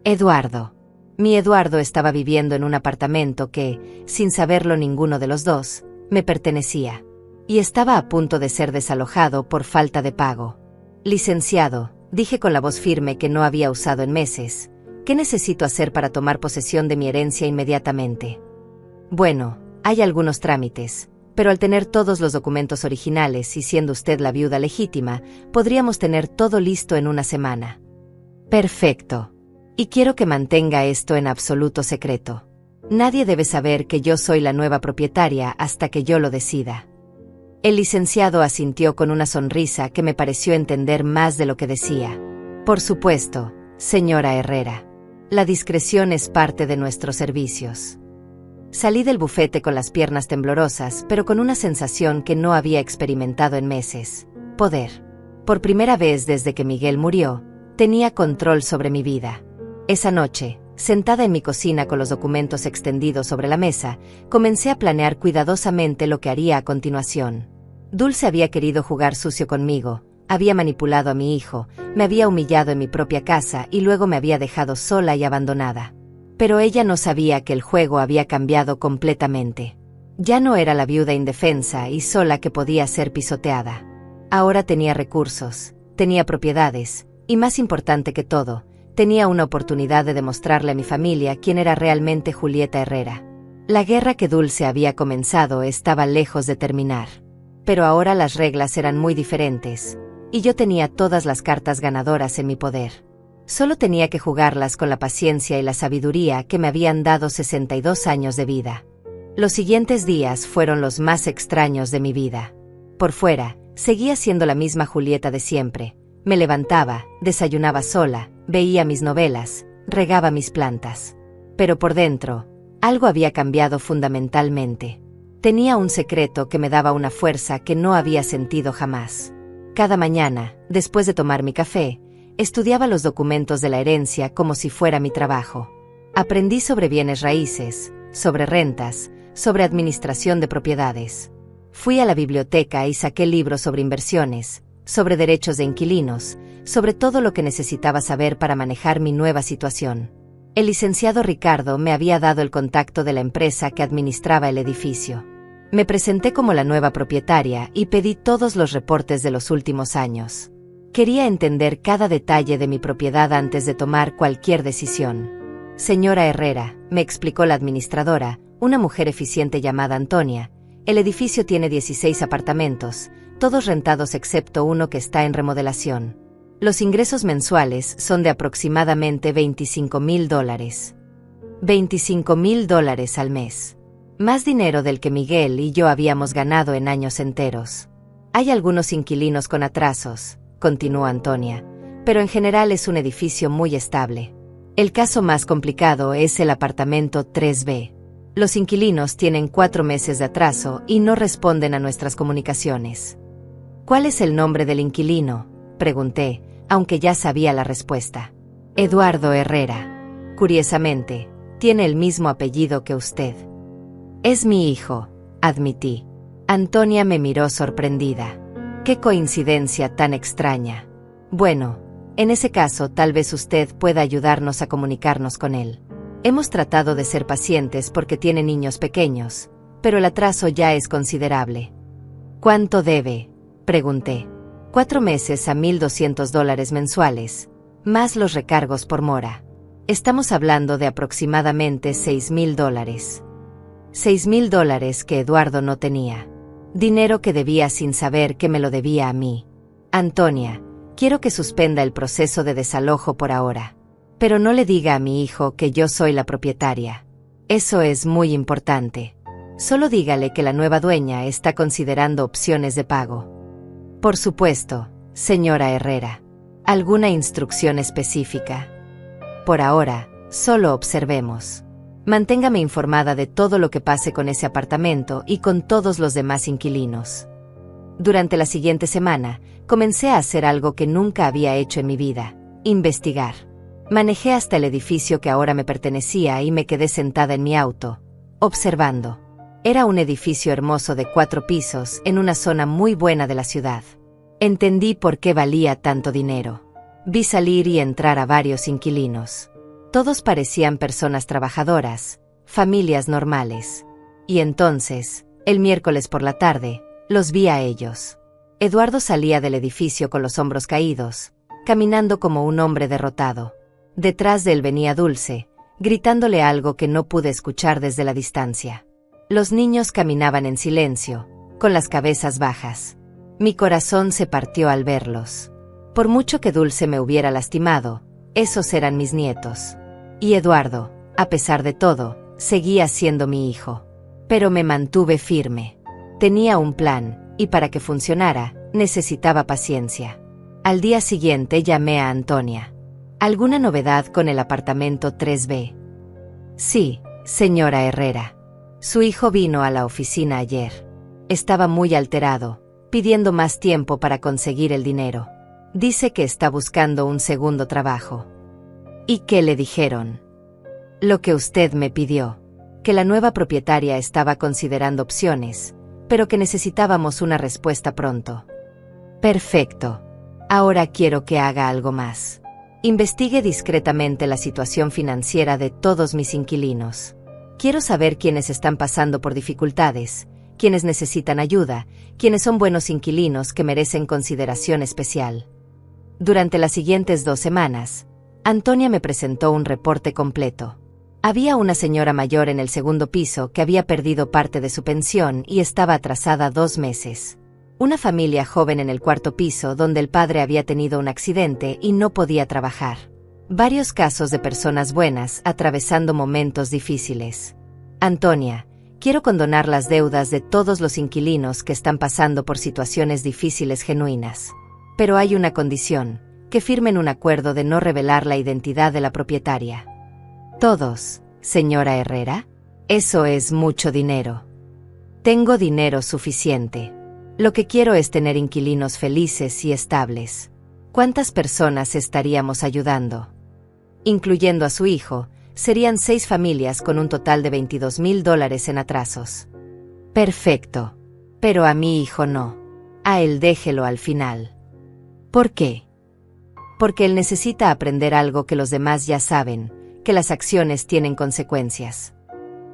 Eduardo. Mi Eduardo estaba viviendo en un apartamento que, sin saberlo ninguno de los dos, me pertenecía. Y estaba a punto de ser desalojado por falta de pago. Licenciado, dije con la voz firme que no había usado en meses, ¿qué necesito hacer para tomar posesión de mi herencia inmediatamente? Bueno, hay algunos trámites, pero al tener todos los documentos originales y siendo usted la viuda legítima, podríamos tener todo listo en una semana. Perfecto. Y quiero que mantenga esto en absoluto secreto. Nadie debe saber que yo soy la nueva propietaria hasta que yo lo decida. El licenciado asintió con una sonrisa que me pareció entender más de lo que decía. Por supuesto, señora Herrera. La discreción es parte de nuestros servicios. Salí del bufete con las piernas temblorosas, pero con una sensación que no había experimentado en meses. Poder. Por primera vez desde que Miguel murió, tenía control sobre mi vida. Esa noche, sentada en mi cocina con los documentos extendidos sobre la mesa, comencé a planear cuidadosamente lo que haría a continuación. Dulce había querido jugar sucio conmigo, había manipulado a mi hijo, me había humillado en mi propia casa y luego me había dejado sola y abandonada. Pero ella no sabía que el juego había cambiado completamente. Ya no era la viuda indefensa y sola que podía ser pisoteada. Ahora tenía recursos, tenía propiedades, y más importante que todo, tenía una oportunidad de demostrarle a mi familia quién era realmente Julieta Herrera. La guerra que Dulce había comenzado estaba lejos de terminar. Pero ahora las reglas eran muy diferentes, y yo tenía todas las cartas ganadoras en mi poder. Solo tenía que jugarlas con la paciencia y la sabiduría que me habían dado 62 años de vida. Los siguientes días fueron los más extraños de mi vida. Por fuera, seguía siendo la misma Julieta de siempre. Me levantaba, desayunaba sola, veía mis novelas, regaba mis plantas. Pero por dentro, algo había cambiado fundamentalmente. Tenía un secreto que me daba una fuerza que no había sentido jamás. Cada mañana, después de tomar mi café, estudiaba los documentos de la herencia como si fuera mi trabajo. Aprendí sobre bienes raíces, sobre rentas, sobre administración de propiedades. Fui a la biblioteca y saqué libros sobre inversiones, sobre derechos de inquilinos, sobre todo lo que necesitaba saber para manejar mi nueva situación. El licenciado Ricardo me había dado el contacto de la empresa que administraba el edificio. Me presenté como la nueva propietaria y pedí todos los reportes de los últimos años. Quería entender cada detalle de mi propiedad antes de tomar cualquier decisión. Señora Herrera, me explicó la administradora, una mujer eficiente llamada Antonia, el edificio tiene 16 apartamentos, todos rentados excepto uno que está en remodelación. Los ingresos mensuales son de aproximadamente $25,000. $25,000 al mes. Más dinero del que Miguel y yo habíamos ganado en años enteros. Hay algunos inquilinos con atrasos, continuó Antonia, pero en general es un edificio muy estable. El caso más complicado es el apartamento 3B. Los inquilinos tienen 4 meses de atraso y no responden a nuestras comunicaciones. ¿Cuál es el nombre del inquilino?, pregunté, aunque ya sabía la respuesta. Eduardo Herrera. Curiosamente, tiene el mismo apellido que usted. Es mi hijo, admití. Antonia me miró sorprendida. Qué coincidencia tan extraña. Bueno, en ese caso tal vez usted pueda ayudarnos a comunicarnos con él. Hemos tratado de ser pacientes porque tiene niños pequeños, pero el atraso ya es considerable. ¿Cuánto debe?, pregunté. 4 meses a $1,200 mensuales, más los recargos por mora. Estamos hablando de aproximadamente $6,000. $6,000 que Eduardo no tenía. Dinero que debía sin saber que me lo debía a mí. Antonia, quiero que suspenda el proceso de desalojo por ahora. Pero no le diga a mi hijo que yo soy la propietaria. Eso es muy importante. Solo dígale que la nueva dueña está considerando opciones de pago. Por supuesto, señora Herrera. ¿Alguna instrucción específica? Por ahora, solo observemos. Manténgame informada de todo lo que pase con ese apartamento y con todos los demás inquilinos. Durante la siguiente semana, comencé a hacer algo que nunca había hecho en mi vida: investigar. Manejé hasta el edificio que ahora me pertenecía y me quedé sentada en mi auto, observando. Era un edificio hermoso de 4 pisos en una zona muy buena de la ciudad. Entendí por qué valía tanto dinero. Vi salir y entrar a varios inquilinos. Todos parecían personas trabajadoras, familias normales. Y entonces, el miércoles por la tarde, los vi a ellos. Eduardo salía del edificio con los hombros caídos, caminando como un hombre derrotado. Detrás de él venía Dulce, gritándole algo que no pude escuchar desde la distancia. Los niños caminaban en silencio, con las cabezas bajas. Mi corazón se partió al verlos. Por mucho que Dulce me hubiera lastimado, esos eran mis nietos. Y Eduardo, a pesar de todo, seguía siendo mi hijo. Pero me mantuve firme. Tenía un plan, y para que funcionara, necesitaba paciencia. Al día siguiente llamé a Antonia. ¿Alguna novedad con el apartamento 3B? Sí, señora Herrera. Su hijo vino a la oficina ayer. Estaba muy alterado, pidiendo más tiempo para conseguir el dinero. Dice que está buscando un segundo trabajo. ¿Y qué le dijeron? Lo que usted me pidió, que la nueva propietaria estaba considerando opciones, pero que necesitábamos una respuesta pronto. Perfecto. Ahora quiero que haga algo más. Investigue discretamente la situación financiera de todos mis inquilinos. Quiero saber quiénes están pasando por dificultades, quiénes necesitan ayuda, quiénes son buenos inquilinos que merecen consideración especial. Durante las siguientes 2 semanas, Antonia me presentó un reporte completo. Había una señora mayor en el segundo piso que había perdido parte de su pensión y estaba atrasada 2 meses. Una familia joven en el 4º piso donde el padre había tenido un accidente y no podía trabajar. Varios casos de personas buenas atravesando momentos difíciles. Antonia, quiero condonar las deudas de todos los inquilinos que están pasando por situaciones difíciles genuinas. Pero hay una condición: que firmen un acuerdo de no revelar la identidad de la propietaria. ¿Todos, señora Herrera? Eso es mucho dinero. Tengo dinero suficiente. Lo que quiero es tener inquilinos felices y estables. ¿Cuántas personas estaríamos ayudando? Incluyendo a su hijo, serían 6 familias con un total de $22,000 en atrasos. Perfecto. Pero a mi hijo no. A él déjelo al final. ¿Por qué? Porque él necesita aprender algo que los demás ya saben, que las acciones tienen consecuencias.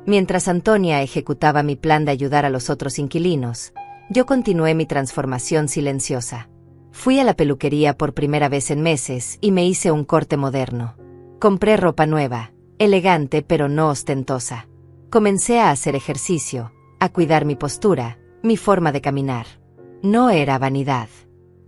Mientras Antonia ejecutaba mi plan de ayudar a los otros inquilinos, yo continué mi transformación silenciosa. Fui a la peluquería por primera vez en meses y me hice un corte moderno. Compré ropa nueva, elegante pero no ostentosa. Comencé a hacer ejercicio, a cuidar mi postura, mi forma de caminar. No era vanidad.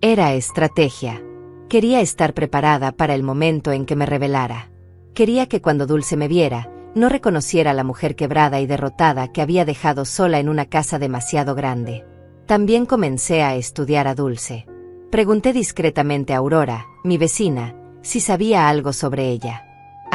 Era estrategia. Quería estar preparada para el momento en que me revelara. Quería que cuando Dulce me viera, no reconociera a la mujer quebrada y derrotada que había dejado sola en una casa demasiado grande. También comencé a estudiar a Dulce. Pregunté discretamente a Aurora, mi vecina, si sabía algo sobre ella.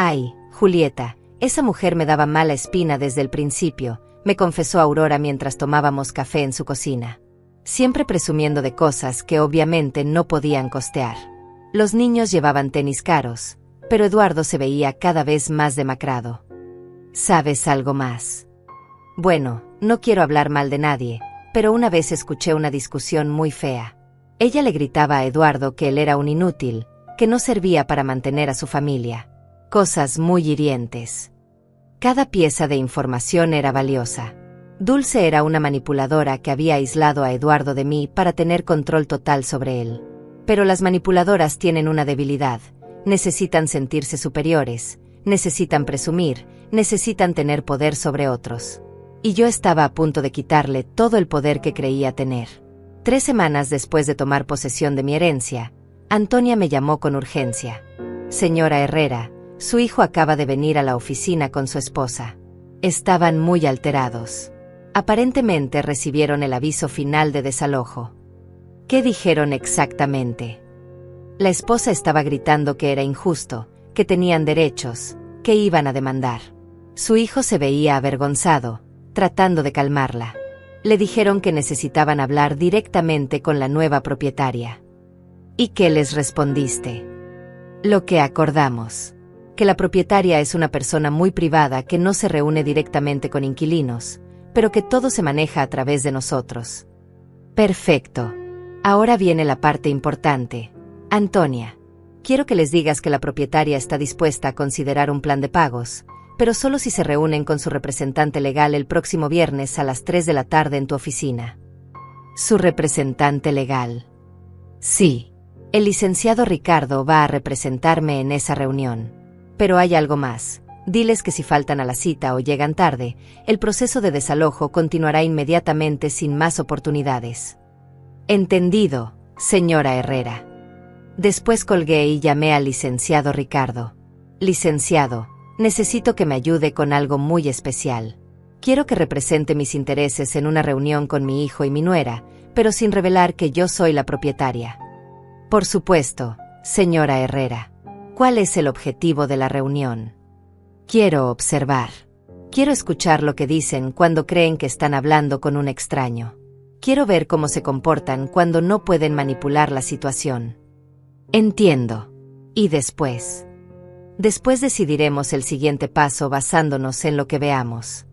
Ay, Julieta, esa mujer me daba mala espina desde el principio, me confesó Aurora mientras tomábamos café en su cocina. Siempre presumiendo de cosas que obviamente no podían costear. Los niños llevaban tenis caros, pero Eduardo se veía cada vez más demacrado. ¿Sabes algo más? Bueno, no quiero hablar mal de nadie, pero una vez escuché una discusión muy fea. Ella le gritaba a Eduardo que él era un inútil, que no servía para mantener a su familia. Cosas muy hirientes. Cada pieza de información era valiosa. Dulce era una manipuladora que había aislado a Eduardo de mí para tener control total sobre él. Pero las manipuladoras tienen una debilidad. Necesitan sentirse superiores, necesitan presumir, necesitan tener poder sobre otros. Y yo estaba a punto de quitarle todo el poder que creía tener. 3 semanas después de tomar posesión de mi herencia, Antonia me llamó con urgencia. Señora Herrera, su hijo acaba de venir a la oficina con su esposa. Estaban muy alterados. Aparentemente recibieron el aviso final de desalojo. ¿Qué dijeron exactamente? La esposa estaba gritando que era injusto, que tenían derechos, que iban a demandar. Su hijo se veía avergonzado, tratando de calmarla. Le dijeron que necesitaban hablar directamente con la nueva propietaria. ¿Y qué les respondiste? Lo que acordamos. Que la propietaria es una persona muy privada que no se reúne directamente con inquilinos, pero que todo se maneja a través de nosotros. Perfecto. Ahora viene la parte importante. Antonia, quiero que les digas que la propietaria está dispuesta a considerar un plan de pagos, pero solo si se reúnen con su representante legal el próximo viernes a las 3 de la tarde en tu oficina. ¿Su representante legal? Sí. El licenciado Ricardo va a representarme en esa reunión. Pero hay algo más. Diles que si faltan a la cita o llegan tarde, el proceso de desalojo continuará inmediatamente sin más oportunidades. Entendido, señora Herrera. Después colgué y llamé al licenciado Ricardo. Licenciado, necesito que me ayude con algo muy especial. Quiero que represente mis intereses en una reunión con mi hijo y mi nuera, pero sin revelar que yo soy la propietaria. Por supuesto, señora Herrera. ¿Cuál es el objetivo de la reunión? Quiero observar. Quiero escuchar lo que dicen cuando creen que están hablando con un extraño. Quiero ver cómo se comportan cuando no pueden manipular la situación. Entiendo. ¿Y después? Después decidiremos el siguiente paso basándonos en lo que veamos.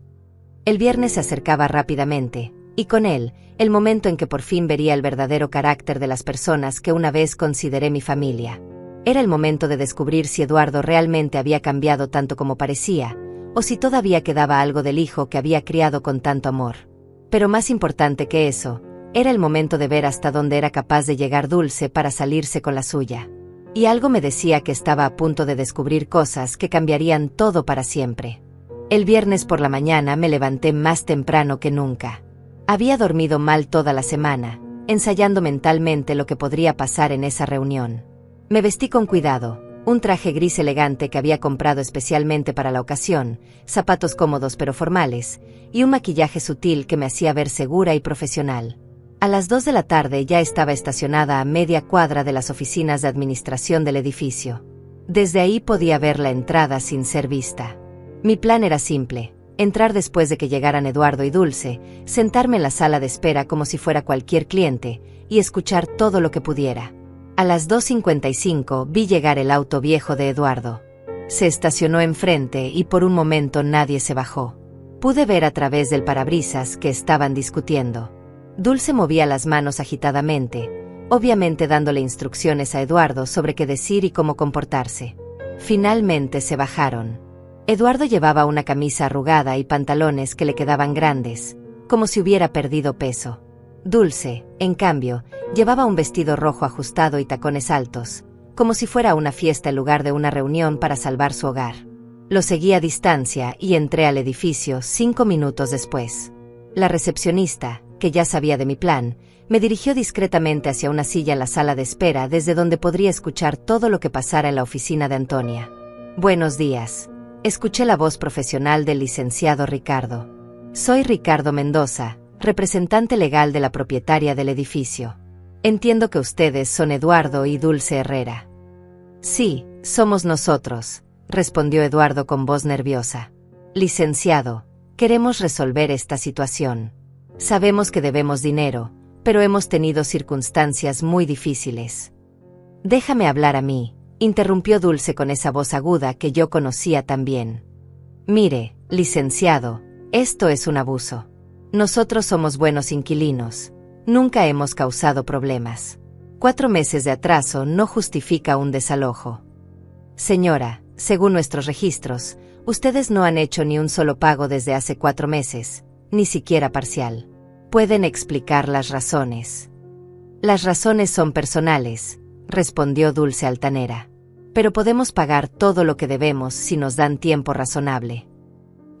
El viernes se acercaba rápidamente, y con él, el momento en que por fin vería el verdadero carácter de las personas que una vez consideré mi familia. Era el momento de descubrir si Eduardo realmente había cambiado tanto como parecía, o si todavía quedaba algo del hijo que había criado con tanto amor. Pero más importante que eso, era el momento de ver hasta dónde era capaz de llegar Dulce para salirse con la suya. Y algo me decía que estaba a punto de descubrir cosas que cambiarían todo para siempre. El viernes por la mañana me levanté más temprano que nunca. Había dormido mal toda la semana, ensayando mentalmente lo que podría pasar en esa reunión. Me vestí con cuidado, un traje gris elegante que había comprado especialmente para la ocasión, zapatos cómodos pero formales, y un maquillaje sutil que me hacía ver segura y profesional. A las 2 de la tarde ya estaba estacionada a media cuadra de las oficinas de administración del edificio. Desde ahí podía ver la entrada sin ser vista. Mi plan era simple: entrar después de que llegaran Eduardo y Dulce, sentarme en la sala de espera como si fuera cualquier cliente, y escuchar todo lo que pudiera. A las 2:55 vi llegar el auto viejo de Eduardo. Se estacionó enfrente y por un momento nadie se bajó. Pude ver a través del parabrisas que estaban discutiendo. Dulce movía las manos agitadamente, obviamente dándole instrucciones a Eduardo sobre qué decir y cómo comportarse. Finalmente se bajaron. Eduardo llevaba una camisa arrugada y pantalones que le quedaban grandes, como si hubiera perdido peso. Dulce, en cambio, llevaba un vestido rojo ajustado y tacones altos, como si fuera una fiesta en lugar de una reunión para salvar su hogar. Lo seguí a distancia y entré al edificio 5 minutos después. La recepcionista, que ya sabía de mi plan, me dirigió discretamente hacia una silla en la sala de espera desde donde podría escuchar todo lo que pasara en la oficina de Antonia. Buenos días. Escuché la voz profesional del licenciado Ricardo. Soy Ricardo Mendoza, representante legal de la propietaria del edificio. Entiendo que ustedes son Eduardo y Dulce Herrera. Sí, somos nosotros. respondió Eduardo con voz nerviosa. Licenciado, queremos resolver esta situación. Sabemos que debemos dinero, pero hemos tenido circunstancias muy difíciles. Déjame hablar a mí, interrumpió Dulce con esa voz aguda que yo conocía tan bien. Mire, licenciado, esto es un abuso. Nosotros somos buenos inquilinos. Nunca hemos causado problemas. 4 meses de atraso no justifica un desalojo. Señora, según nuestros registros, ustedes no han hecho ni un solo pago desde hace 4 meses, ni siquiera parcial. ¿Pueden explicar las razones? Las razones son personales, respondió Dulce altanera. Pero podemos pagar todo lo que debemos si nos dan tiempo razonable.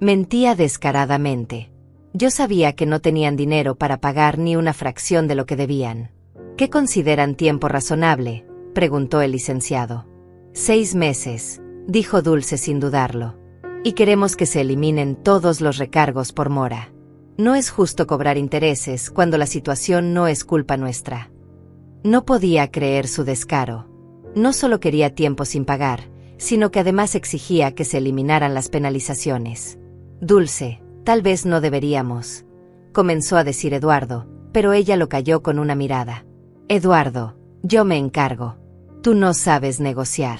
Mentía descaradamente. Yo sabía que no tenían dinero para pagar ni una fracción de lo que debían. ¿Qué consideran tiempo razonable?, preguntó el licenciado. 6 meses, dijo Dulce sin dudarlo. Y queremos que se eliminen todos los recargos por mora. No es justo cobrar intereses cuando la situación no es culpa nuestra. No podía creer su descaro. No solo quería tiempo sin pagar, sino que además exigía que se eliminaran las penalizaciones. Dulce, tal vez no deberíamos, comenzó a decir Eduardo, pero ella lo calló con una mirada. Eduardo, yo me encargo. Tú no sabes negociar.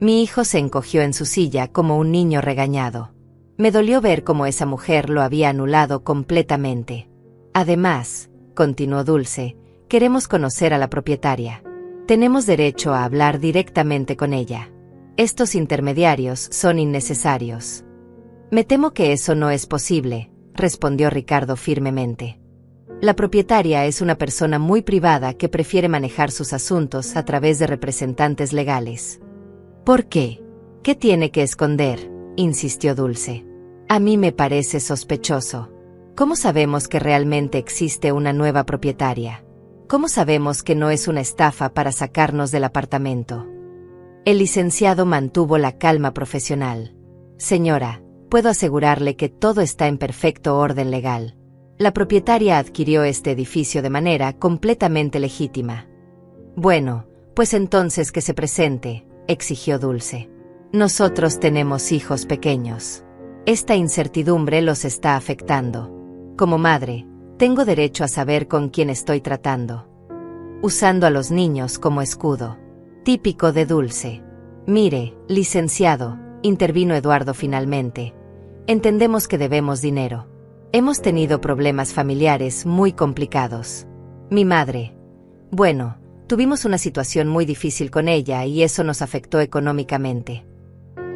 Mi hijo se encogió en su silla como un niño regañado. Me dolió ver cómo esa mujer lo había anulado completamente. Además, continuó Dulce, queremos conocer a la propietaria. Tenemos derecho a hablar directamente con ella. Estos intermediarios son innecesarios. Me temo que eso no es posible, respondió Ricardo firmemente. La propietaria es una persona muy privada que prefiere manejar sus asuntos a través de representantes legales. ¿Por qué? ¿Qué tiene que esconder?, insistió Dulce. A mí me parece sospechoso. ¿Cómo sabemos que realmente existe una nueva propietaria? ¿Cómo sabemos que no es una estafa para sacarnos del apartamento? El licenciado mantuvo la calma profesional. Señora, puedo asegurarle que todo está en perfecto orden legal. La propietaria adquirió este edificio de manera completamente legítima. Bueno, pues entonces que se presente, exigió Dulce. Nosotros tenemos hijos pequeños. Esta incertidumbre los está afectando. Como madre, tengo derecho a saber con quién estoy tratando. Usando a los niños como escudo. Típico de Dulce. Mire, licenciado, intervino Eduardo finalmente. Entendemos que debemos dinero. Hemos tenido problemas familiares muy complicados. Mi madre. Bueno, tuvimos una situación muy difícil con ella y eso nos afectó económicamente.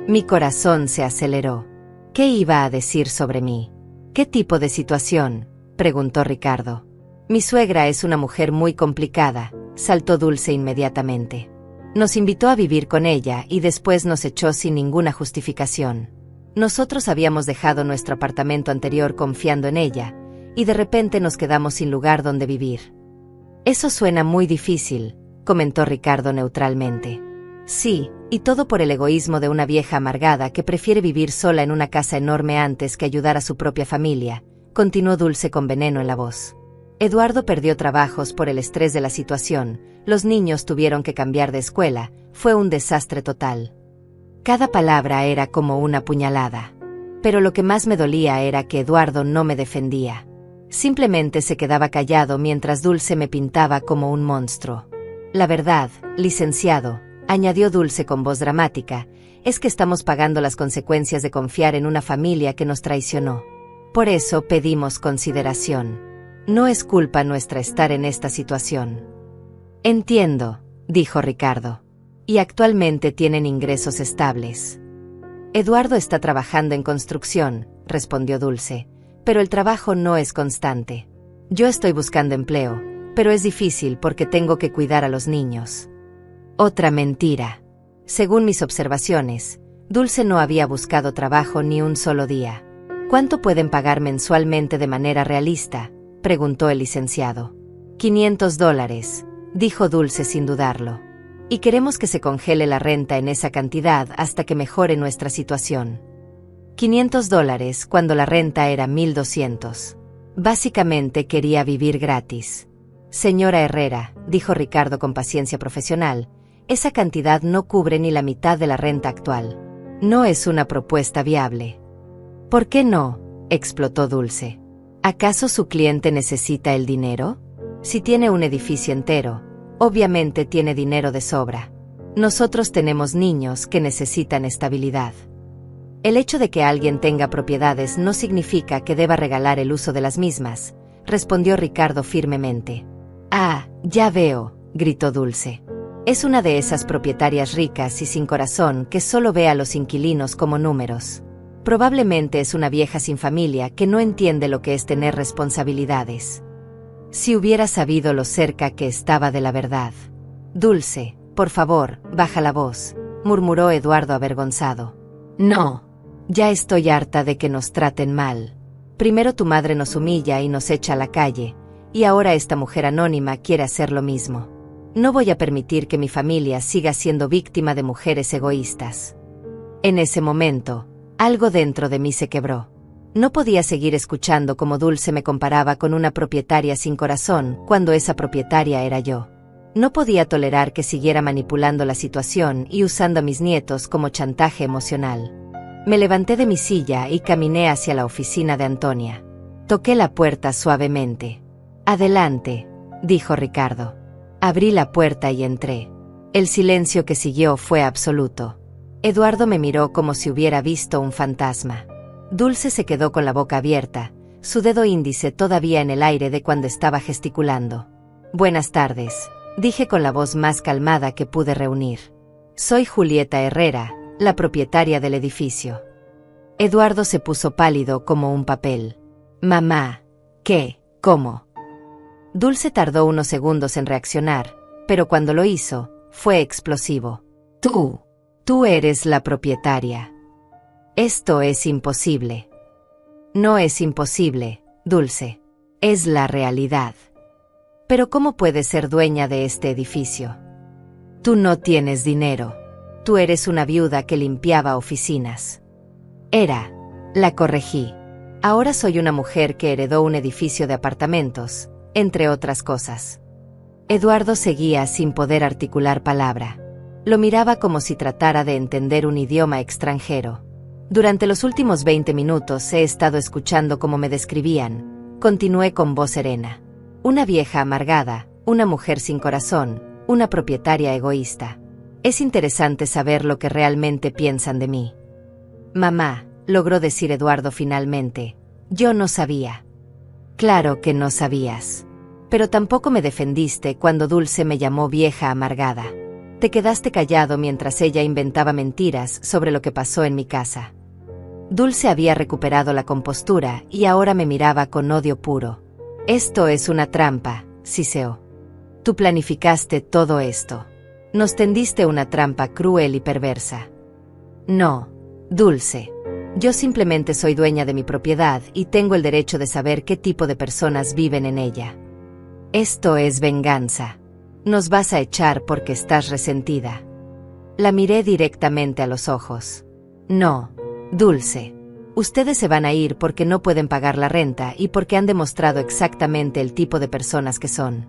Mi corazón se aceleró. ¿Qué iba a decir sobre mí? ¿Qué tipo de situación?, preguntó Ricardo. Mi suegra es una mujer muy complicada, saltó Dulce inmediatamente. Nos invitó a vivir con ella y después nos echó sin ninguna justificación. Nosotros habíamos dejado nuestro apartamento anterior confiando en ella, y de repente nos quedamos sin lugar donde vivir. Eso suena muy difícil, comentó Ricardo neutralmente. Sí, y todo por el egoísmo de una vieja amargada que prefiere vivir sola en una casa enorme antes que ayudar a su propia familia, continuó Dulce con veneno en la voz. Eduardo perdió trabajos por el estrés de la situación, los niños tuvieron que cambiar de escuela, fue un desastre total. Cada palabra era como una puñalada. Pero lo que más me dolía era que Eduardo no me defendía. Simplemente se quedaba callado mientras Dulce me pintaba como un monstruo. La verdad, licenciado, añadió Dulce con voz dramática, es que estamos pagando las consecuencias de confiar en una familia que nos traicionó. Por eso pedimos consideración. No es culpa nuestra estar en esta situación. Entiendo, dijo Ricardo. Y actualmente tienen ingresos estables. Eduardo está trabajando en construcción, respondió Dulce, pero el trabajo no es constante. Yo estoy buscando empleo, pero es difícil porque tengo que cuidar a los niños. Otra mentira. Según mis observaciones, Dulce no había buscado trabajo ni un solo día. ¿Cuánto pueden pagar mensualmente de manera realista?, preguntó el licenciado. $500, dijo Dulce sin dudarlo. Y queremos que se congele la renta en esa cantidad hasta que mejore nuestra situación. $500 cuando la renta era 1,200. Básicamente quería vivir gratis. Señora Herrera, dijo Ricardo con paciencia profesional, esa cantidad no cubre ni la mitad de la renta actual. No es una propuesta viable. ¿Por qué no?, explotó Dulce. ¿Acaso su cliente necesita el dinero? Si tiene un edificio entero, obviamente tiene dinero de sobra. Nosotros tenemos niños que necesitan estabilidad. El hecho de que alguien tenga propiedades no significa que deba regalar el uso de las mismas, respondió Ricardo firmemente. Ah, ya veo, gritó Dulce. Es una de esas propietarias ricas y sin corazón que solo ve a los inquilinos como números. Probablemente es una vieja sin familia que no entiende lo que es tener responsabilidades. Si hubiera sabido lo cerca que estaba de la verdad. Dulce, por favor, baja la voz, murmuró Eduardo avergonzado. No. Ya estoy harta de que nos traten mal. Primero tu madre nos humilla y nos echa a la calle, y ahora esta mujer anónima quiere hacer lo mismo. No voy a permitir que mi familia siga siendo víctima de mujeres egoístas. En ese momento, algo dentro de mí se quebró. No podía seguir escuchando cómo Dulce me comparaba con una propietaria sin corazón cuando esa propietaria era yo. No podía tolerar que siguiera manipulando la situación y usando a mis nietos como chantaje emocional. Me levanté de mi silla y caminé hacia la oficina de Antonia. Toqué la puerta suavemente. Adelante, dijo Ricardo. Abrí la puerta y entré. El silencio que siguió fue absoluto. Eduardo me miró como si hubiera visto un fantasma. Dulce se quedó con la boca abierta, su dedo índice todavía en el aire de cuando estaba gesticulando. Buenas tardes, dije con la voz más calmada que pude reunir. Soy Julieta Herrera, la propietaria del edificio. Eduardo se puso pálido como un papel. Mamá, ¿qué? ¿Cómo? Dulce tardó unos segundos en reaccionar, pero cuando lo hizo, fue explosivo. Tú eres la propietaria. Esto es imposible. No es imposible, Dulce. Es la realidad. Pero ¿cómo puedes ser dueña de este edificio? Tú no tienes dinero. Tú eres una viuda que limpiaba oficinas. La corregí. Ahora soy una mujer que heredó un edificio de apartamentos, entre otras cosas. Eduardo seguía sin poder articular palabra. Lo miraba como si tratara de entender un idioma extranjero. Durante los últimos 20 minutos he estado escuchando cómo me describían. Continué con voz serena. Una vieja amargada, una mujer sin corazón, una propietaria egoísta. Es interesante saber lo que realmente piensan de mí. Mamá, logró decir Eduardo finalmente. Yo no sabía. Claro que no sabías. Pero tampoco me defendiste cuando Dulce me llamó vieja amargada. Te quedaste callado mientras ella inventaba mentiras sobre lo que pasó en mi casa. Dulce había recuperado la compostura y ahora me miraba con odio puro. Esto es una trampa, siseó. Tú planificaste todo esto. Nos tendiste una trampa cruel y perversa. No, Dulce. Yo simplemente soy dueña de mi propiedad y tengo el derecho de saber qué tipo de personas viven en ella. Esto es venganza. Nos vas a echar porque estás resentida. La miré directamente a los ojos. No, Dulce. Ustedes se van a ir porque no pueden pagar la renta y porque han demostrado exactamente el tipo de personas que son.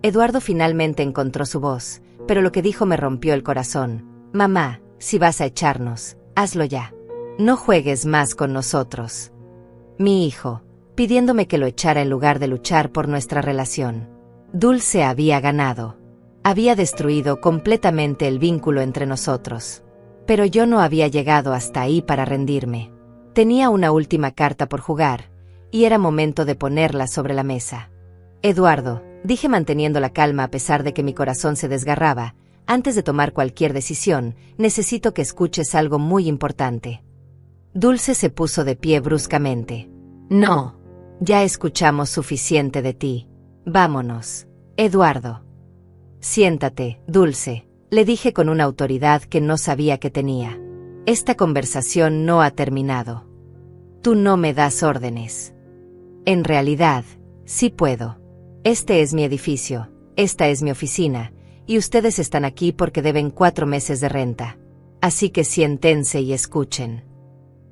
Eduardo finalmente encontró su voz, pero lo que dijo me rompió el corazón. Mamá, si vas a echarnos, hazlo ya. No juegues más con nosotros. Mi hijo, pidiéndome que lo echara en lugar de luchar por nuestra relación. Dulce había ganado. Había destruido completamente el vínculo entre nosotros. Pero yo no había llegado hasta ahí para rendirme. Tenía una última carta por jugar, y era momento de ponerla sobre la mesa. Eduardo, dije manteniendo la calma a pesar de que mi corazón se desgarraba, antes de tomar cualquier decisión, necesito que escuches algo muy importante. Dulce se puso de pie bruscamente. No, ya escuchamos suficiente de ti. Vámonos, Eduardo. Siéntate, Dulce, le dije con una autoridad que no sabía que tenía. Esta conversación no ha terminado. Tú no me das órdenes. En realidad, sí puedo. Este es mi edificio, esta es mi oficina, y ustedes están aquí porque deben 4 meses de renta. Así que siéntense y escuchen.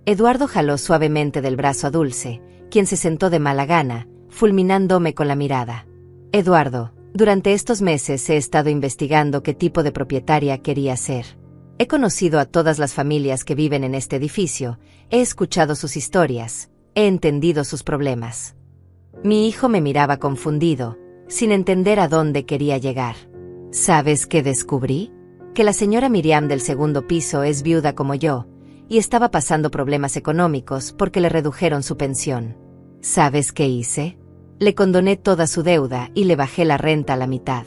Eduardo jaló suavemente del brazo a Dulce, quien se sentó de mala gana, fulminándome con la mirada. Eduardo, durante estos meses he estado investigando qué tipo de propietaria quería ser. He conocido a todas las familias que viven en este edificio, he escuchado sus historias, he entendido sus problemas. Mi hijo me miraba confundido, sin entender a dónde quería llegar. ¿Sabes qué descubrí? Que la señora Miriam del segundo piso es viuda como yo, y estaba pasando problemas económicos porque le redujeron su pensión. ¿Sabes qué hice? Le condoné toda su deuda y le bajé la renta a la mitad.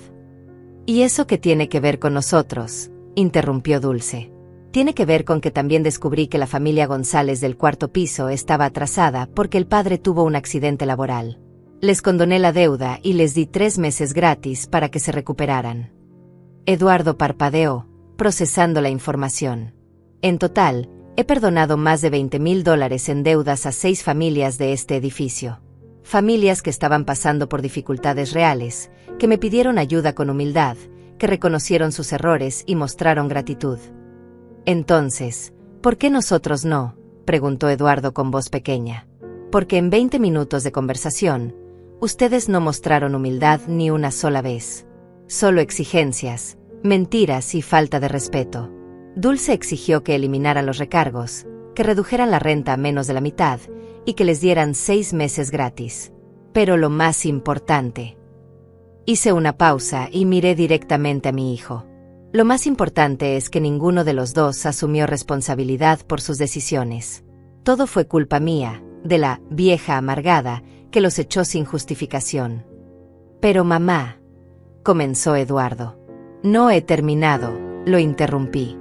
¿Y eso qué tiene que ver con nosotros?, interrumpió Dulce. Tiene que ver con que también descubrí que la familia González del cuarto piso estaba atrasada porque el padre tuvo un accidente laboral. Les condoné la deuda y les di 3 meses gratis para que se recuperaran. Eduardo parpadeó, procesando la información. En total, he perdonado más de $20,000 en deudas a 6 familias de este edificio. Familias que estaban pasando por dificultades reales, que me pidieron ayuda con humildad, que reconocieron sus errores y mostraron gratitud. Entonces, ¿por qué nosotros no?, preguntó Eduardo con voz pequeña. Porque en 20 minutos de conversación, ustedes no mostraron humildad ni una sola vez. Solo exigencias, mentiras y falta de respeto. Dulce exigió que eliminaran los recargos, que redujeran la renta a menos de la mitad y que les dieran 6 meses gratis. Pero lo más importante. Hice una pausa y miré directamente a mi hijo. Lo más importante es que ninguno de los dos asumió responsabilidad por sus decisiones. Todo fue culpa mía, de la vieja amargada, que los echó sin justificación. Pero mamá, comenzó Eduardo. No he terminado, lo interrumpí.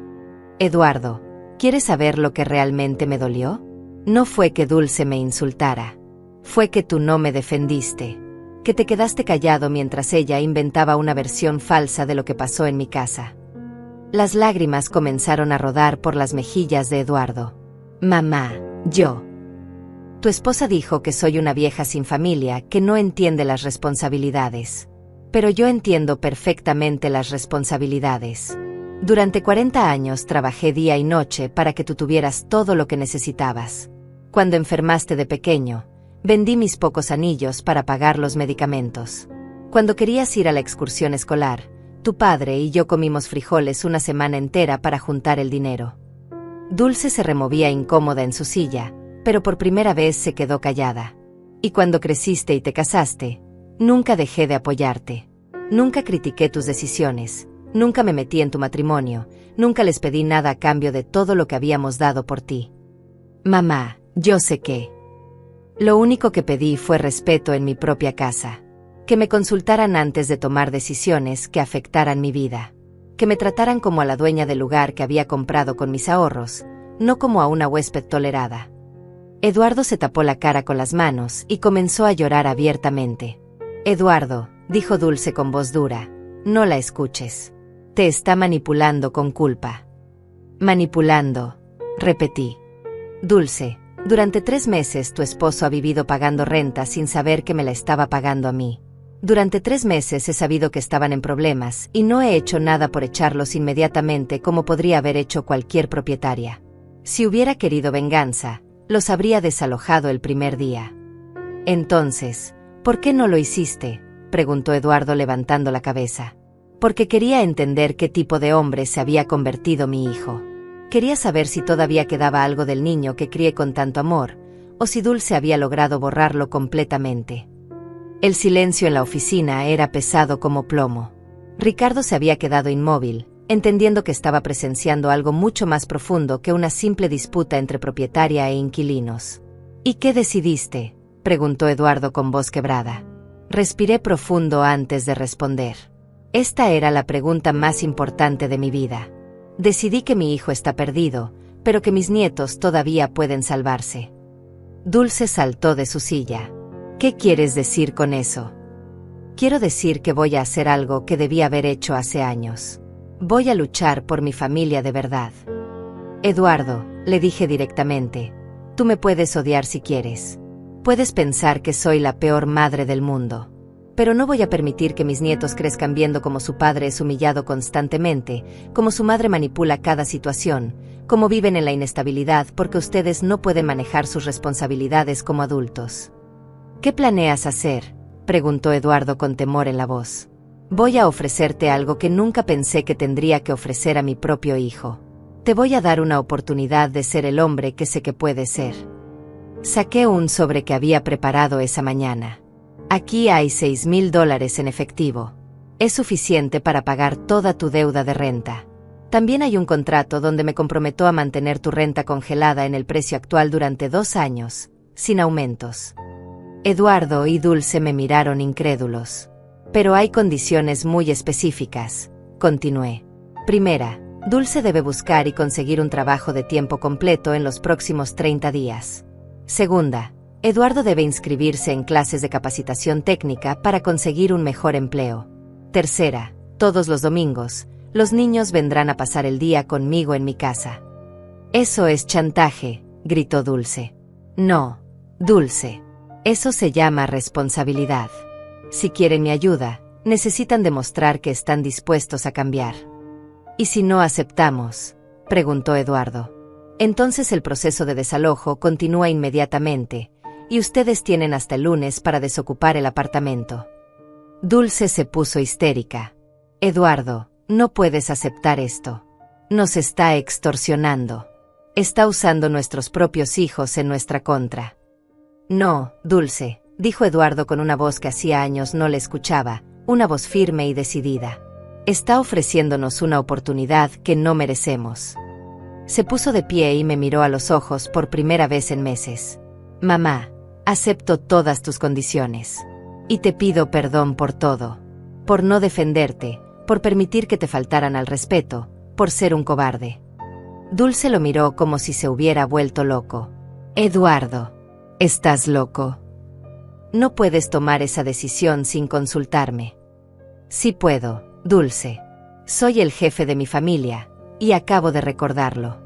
Eduardo, ¿quieres saber lo que realmente me dolió? No fue que Dulce me insultara. Fue que tú no me defendiste. Que te quedaste callado mientras ella inventaba una versión falsa de lo que pasó en mi casa. Las lágrimas comenzaron a rodar por las mejillas de Eduardo. Mamá, tu esposa dijo que soy una vieja sin familia que no entiende las responsabilidades. Pero yo entiendo perfectamente las responsabilidades. Durante 40 años trabajé día y noche para que tú tuvieras todo lo que necesitabas. Cuando enfermaste de pequeño, vendí mis pocos anillos para pagar los medicamentos. Cuando querías ir a la excursión escolar, tu padre y yo comimos frijoles una semana entera para juntar el dinero. Dulce se removía incómoda en su silla, pero por primera vez se quedó callada. Y cuando creciste y te casaste, nunca dejé de apoyarte. Nunca critiqué tus decisiones, nunca me metí en tu matrimonio, nunca les pedí nada a cambio de todo lo que habíamos dado por ti. Mamá, yo sé que lo único que pedí fue respeto en mi propia casa. Que me consultaran antes de tomar decisiones que afectaran mi vida. Que me trataran como a la dueña del lugar que había comprado con mis ahorros, no como a una huésped tolerada. Eduardo se tapó la cara con las manos y comenzó a llorar abiertamente. Eduardo, dijo Dulce con voz dura, no la escuches. Te está manipulando con culpa. Manipulando, repetí. Dulce, durante 3 meses tu esposo ha vivido pagando renta sin saber que me la estaba pagando a mí. Durante 3 meses he sabido que estaban en problemas y no he hecho nada por echarlos inmediatamente como podría haber hecho cualquier propietaria. Si hubiera querido venganza, los habría desalojado el primer día. Entonces, ¿por qué no lo hiciste?, preguntó Eduardo levantando la cabeza. Porque quería entender qué tipo de hombre se había convertido mi hijo. Quería saber si todavía quedaba algo del niño que crié con tanto amor, o si Dulce había logrado borrarlo completamente. El silencio en la oficina era pesado como plomo. Ricardo se había quedado inmóvil, entendiendo que estaba presenciando algo mucho más profundo que una simple disputa entre propietaria e inquilinos. ¿Y qué decidiste?, preguntó Eduardo con voz quebrada. Respiré profundo antes de responder. Esta era la pregunta más importante de mi vida. Decidí que mi hijo está perdido, pero que mis nietos todavía pueden salvarse. Dulce saltó de su silla. ¿Qué quieres decir con eso? Quiero decir que voy a hacer algo que debí haber hecho hace años. Voy a luchar por mi familia de verdad. Eduardo, le dije directamente, tú me puedes odiar si quieres. Puedes pensar que soy la peor madre del mundo. Pero no voy a permitir que mis nietos crezcan viendo cómo su padre es humillado constantemente, cómo su madre manipula cada situación, cómo viven en la inestabilidad porque ustedes no pueden manejar sus responsabilidades como adultos. ¿Qué planeas hacer?, preguntó Eduardo con temor en la voz. Voy a ofrecerte algo que nunca pensé que tendría que ofrecer a mi propio hijo. Te voy a dar una oportunidad de ser el hombre que sé que puedes ser. Saqué un sobre que había preparado esa mañana. Aquí hay $6,000 en efectivo. Es suficiente para pagar toda tu deuda de renta. También hay un contrato donde me comprometo a mantener tu renta congelada en el precio actual durante 2 años, sin aumentos. Eduardo y Dulce me miraron incrédulos. Pero hay condiciones muy específicas, continué. Primera, Dulce debe buscar y conseguir un trabajo de tiempo completo en los próximos 30 días. Segunda, Eduardo debe inscribirse en clases de capacitación técnica para conseguir un mejor empleo. Tercera, todos los domingos, los niños vendrán a pasar el día conmigo en mi casa. Eso es chantaje, gritó Dulce. No, Dulce. Eso se llama responsabilidad. Si quieren mi ayuda, necesitan demostrar que están dispuestos a cambiar. ¿Y si no aceptamos?, preguntó Eduardo. Entonces el proceso de desalojo continúa inmediatamente, y ustedes tienen hasta el lunes para desocupar el apartamento. Dulce se puso histérica. Eduardo, no puedes aceptar esto. Nos está extorsionando. Está usando nuestros propios hijos en nuestra contra. No, Dulce, dijo Eduardo con una voz que hacía años no le escuchaba, una voz firme y decidida. Está ofreciéndonos una oportunidad que no merecemos. Se puso de pie y me miró a los ojos por primera vez en meses. Mamá, acepto todas tus condiciones. Y te pido perdón por todo. Por no defenderte, por permitir que te faltaran al respeto, por ser un cobarde. Dulce lo miró como si se hubiera vuelto loco. Eduardo, ¿estás loco? No puedes tomar esa decisión sin consultarme. Sí puedo, Dulce. Soy el jefe de mi familia, y acabo de recordarlo.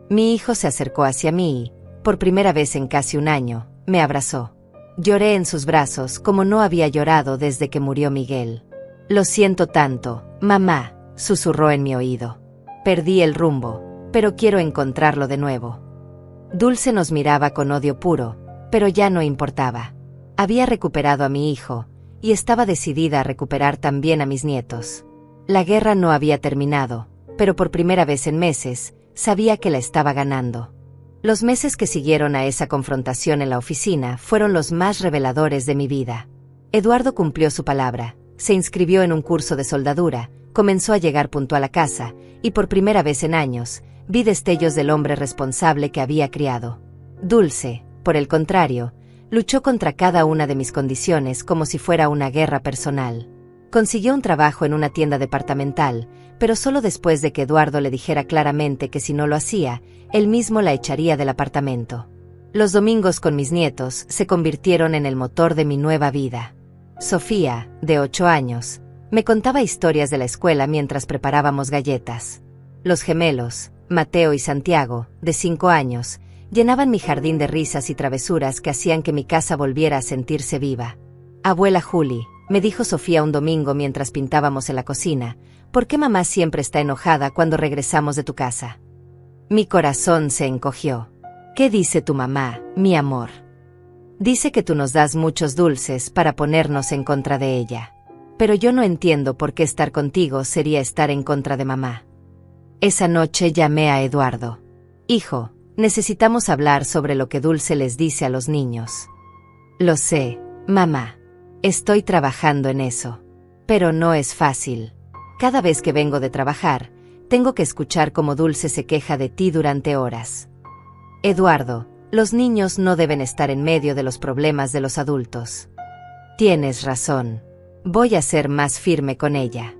Mi hijo se acercó hacia mí y, por primera vez en casi un año, me abrazó. Lloré en sus brazos como no había llorado desde que murió Miguel. Lo siento tanto, mamá, susurró en mi oído. Perdí el rumbo, pero quiero encontrarlo de nuevo. Dulce nos miraba con odio puro, pero ya no importaba. Había recuperado a mi hijo, y estaba decidida a recuperar también a mis nietos. La guerra no había terminado, pero por primera vez en meses, sabía que la estaba ganando. Los meses que siguieron a esa confrontación en la oficina fueron los más reveladores de mi vida. Eduardo cumplió su palabra, se inscribió en un curso de soldadura, comenzó a llegar puntual a casa, y por primera vez en años, vi destellos del hombre responsable que había criado. Dulce, por el contrario, luchó contra cada una de mis condiciones como si fuera una guerra personal. Consiguió un trabajo en una tienda departamental, pero solo después de que Eduardo le dijera claramente que si no lo hacía, él mismo la echaría del apartamento. Los domingos con mis nietos se convirtieron en el motor de mi nueva vida. Sofía, de 8 años, me contaba historias de la escuela mientras preparábamos galletas. Los gemelos, Mateo y Santiago, de 5 años, llenaban mi jardín de risas y travesuras que hacían que mi casa volviera a sentirse viva. Abuela Juli, me dijo Sofía un domingo mientras pintábamos en la cocina, ¿por qué mamá siempre está enojada cuando regresamos de tu casa? Mi corazón se encogió. ¿Qué dice tu mamá, mi amor? Dice que tú nos das muchos dulces para ponernos en contra de ella. Pero yo no entiendo por qué estar contigo sería estar en contra de mamá. Esa noche llamé a Eduardo. Hijo, necesitamos hablar sobre lo que Dulce les dice a los niños. Lo sé, mamá. Estoy trabajando en eso. Pero no es fácil. Cada vez que vengo de trabajar, tengo que escuchar cómo Dulce se queja de ti durante horas. Eduardo, los niños no deben estar en medio de los problemas de los adultos. Tienes razón. Voy a ser más firme con ella.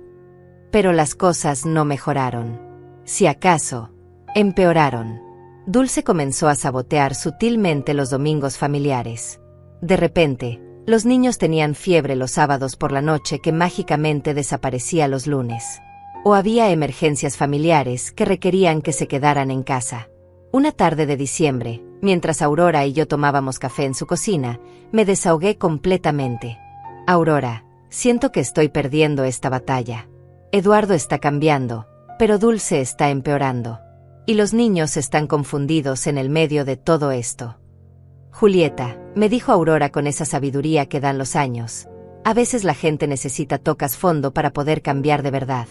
Pero las cosas no mejoraron. Si acaso, empeoraron. Dulce comenzó a sabotear sutilmente los domingos familiares. De repente, los niños tenían fiebre los sábados por la noche que mágicamente desaparecía los lunes. O había emergencias familiares que requerían que se quedaran en casa. Una tarde de diciembre, mientras Aurora y yo tomábamos café en su cocina, me desahogué completamente. Aurora, siento que estoy perdiendo esta batalla. Eduardo está cambiando, pero Dulce está empeorando. Y los niños están confundidos en el medio de todo esto. Julieta, me dijo Aurora con esa sabiduría que dan los años, a veces la gente necesita tocas fondo para poder cambiar de verdad.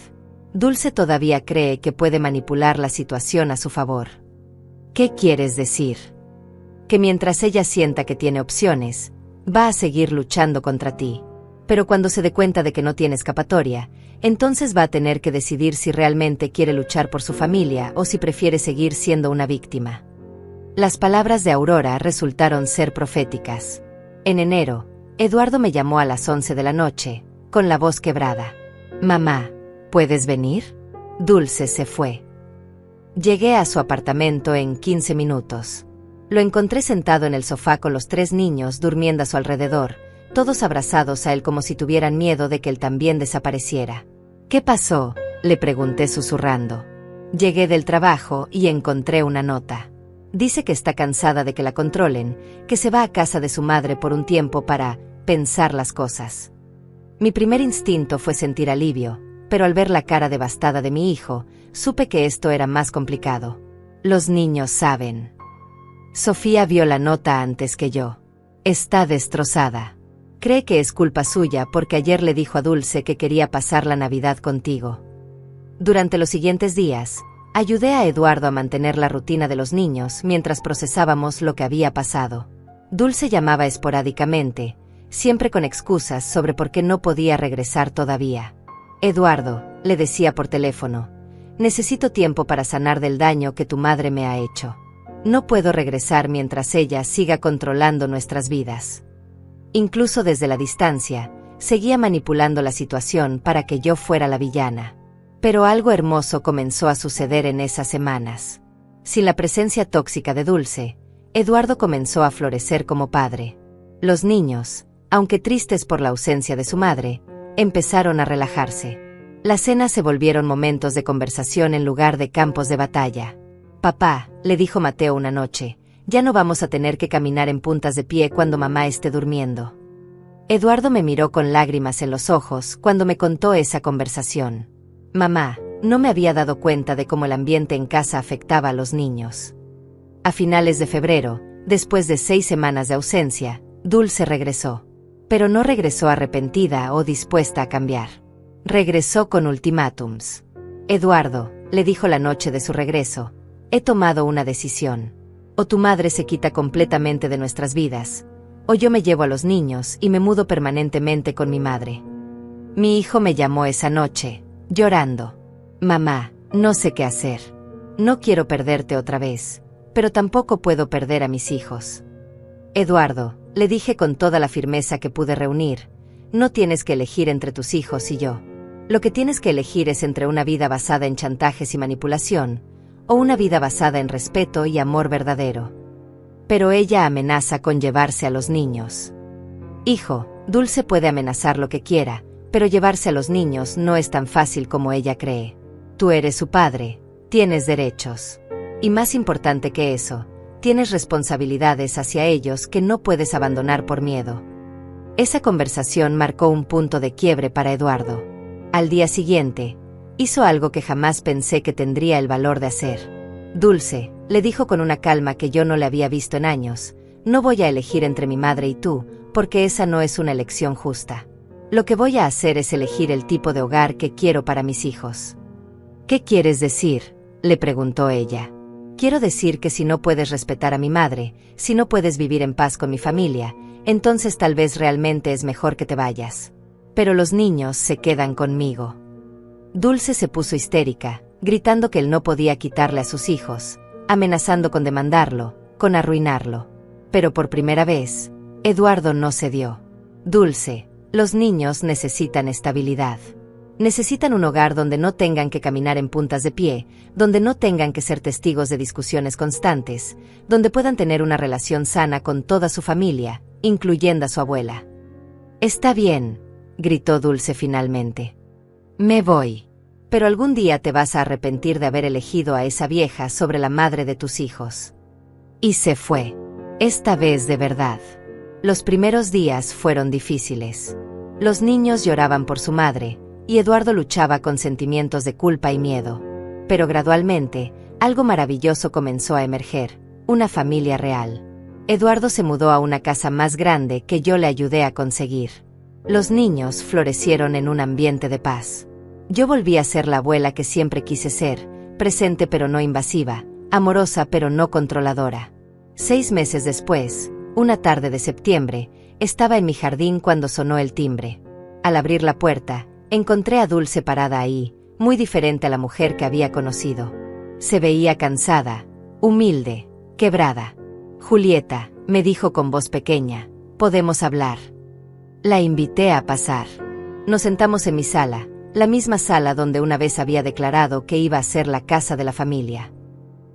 Dulce todavía cree que puede manipular la situación a su favor. ¿Qué quieres decir? Que mientras ella sienta que tiene opciones, va a seguir luchando contra ti. Pero cuando se dé cuenta de que no tiene escapatoria, entonces va a tener que decidir si realmente quiere luchar por su familia o si prefiere seguir siendo una víctima. Las palabras de Aurora resultaron ser proféticas. En enero, Eduardo me llamó a las 11 de la noche, con la voz quebrada. «Mamá, ¿puedes venir?» Dulce se fue. Llegué a su apartamento en 15 minutos. Lo encontré sentado en el sofá con los 3 niños durmiendo a su alrededor, todos abrazados a él como si tuvieran miedo de que él también desapareciera. «¿Qué pasó?», le pregunté susurrando. «Llegué del trabajo y encontré una nota. Dice que está cansada de que la controlen, que se va a casa de su madre por un tiempo para pensar las cosas». Mi primer instinto fue sentir alivio, pero al ver la cara devastada de mi hijo, supe que esto era más complicado. Los niños saben. Sofía vio la nota antes que yo. Está destrozada. Cree que es culpa suya porque ayer le dijo a Dulce que quería pasar la Navidad contigo. Durante los siguientes días, ayudé a Eduardo a mantener la rutina de los niños mientras procesábamos lo que había pasado. Dulce llamaba esporádicamente, siempre con excusas sobre por qué no podía regresar todavía. «Eduardo», le decía por teléfono, «necesito tiempo para sanar del daño que tu madre me ha hecho. No puedo regresar mientras ella siga controlando nuestras vidas». Incluso desde la distancia, seguía manipulando la situación para que yo fuera la villana. Pero algo hermoso comenzó a suceder en esas semanas. Sin la presencia tóxica de Dulce, Eduardo comenzó a florecer como padre. Los niños, aunque tristes por la ausencia de su madre, empezaron a relajarse. Las cenas se volvieron momentos de conversación en lugar de campos de batalla. «Papá», le dijo Mateo una noche, «ya no vamos a tener que caminar en puntas de pie cuando mamá esté durmiendo». Eduardo me miró con lágrimas en los ojos cuando me contó esa conversación. «Mamá, no me había dado cuenta de cómo el ambiente en casa afectaba a los niños». A finales de febrero, después de 6 semanas de ausencia, Dulce regresó. Pero no regresó arrepentida o dispuesta a cambiar. Regresó con ultimátums. «Eduardo», le dijo la noche de su regreso, «he tomado una decisión. O tu madre se quita completamente de nuestras vidas, o yo me llevo a los niños y me mudo permanentemente con mi madre». Mi hijo me llamó esa noche, llorando. «Mamá, no sé qué hacer. No quiero perderte otra vez, pero tampoco puedo perder a mis hijos». «Eduardo», le dije con toda la firmeza que pude reunir, «no tienes que elegir entre tus hijos y yo. Lo que tienes que elegir es entre una vida basada en chantajes y manipulación, o una vida basada en respeto y amor verdadero». Pero ella amenaza con llevarse a los niños. «Hijo, Dulce puede amenazar lo que quiera, pero llevarse a los niños no es tan fácil como ella cree. Tú eres su padre, tienes derechos. Y más importante que eso, tienes responsabilidades hacia ellos que no puedes abandonar por miedo». Esa conversación marcó un punto de quiebre para Eduardo. Al día siguiente, hizo algo que jamás pensé que tendría el valor de hacer. «Dulce», le dijo con una calma que yo no le había visto en años, «no voy a elegir entre mi madre y tú, porque esa no es una elección justa. Lo que voy a hacer es elegir el tipo de hogar que quiero para mis hijos». «¿Qué quieres decir?», le preguntó ella. «Quiero decir que si no puedes respetar a mi madre, si no puedes vivir en paz con mi familia, entonces tal vez realmente es mejor que te vayas. Pero los niños se quedan conmigo». Dulce se puso histérica, gritando que él no podía quitarle a sus hijos, amenazando con demandarlo, con arruinarlo. Pero por primera vez, Eduardo no cedió. «Dulce, los niños necesitan estabilidad. Necesitan un hogar donde no tengan que caminar en puntas de pie, donde no tengan que ser testigos de discusiones constantes, donde puedan tener una relación sana con toda su familia, incluyendo a su abuela». «Está bien», gritó Dulce finalmente. «Me voy. Pero algún día te vas a arrepentir de haber elegido a esa vieja sobre la madre de tus hijos». Y se fue. Esta vez de verdad. Los primeros días fueron difíciles. Los niños lloraban por su madre, y Eduardo luchaba con sentimientos de culpa y miedo. Pero gradualmente, algo maravilloso comenzó a emerger, una familia real. Eduardo se mudó a una casa más grande que yo le ayudé a conseguir. Los niños florecieron en un ambiente de paz. Yo volví a ser la abuela que siempre quise ser, presente pero no invasiva, amorosa pero no controladora. 6 meses después, una tarde de septiembre, estaba en mi jardín cuando sonó el timbre. Al abrir la puerta, encontré a Dulce parada ahí, muy diferente a la mujer que había conocido. Se veía cansada, humilde, quebrada. «Julieta», me dijo con voz pequeña, «¿podemos hablar?». La invité a pasar. Nos sentamos en mi sala, la misma sala donde una vez había declarado que iba a ser la casa de la familia.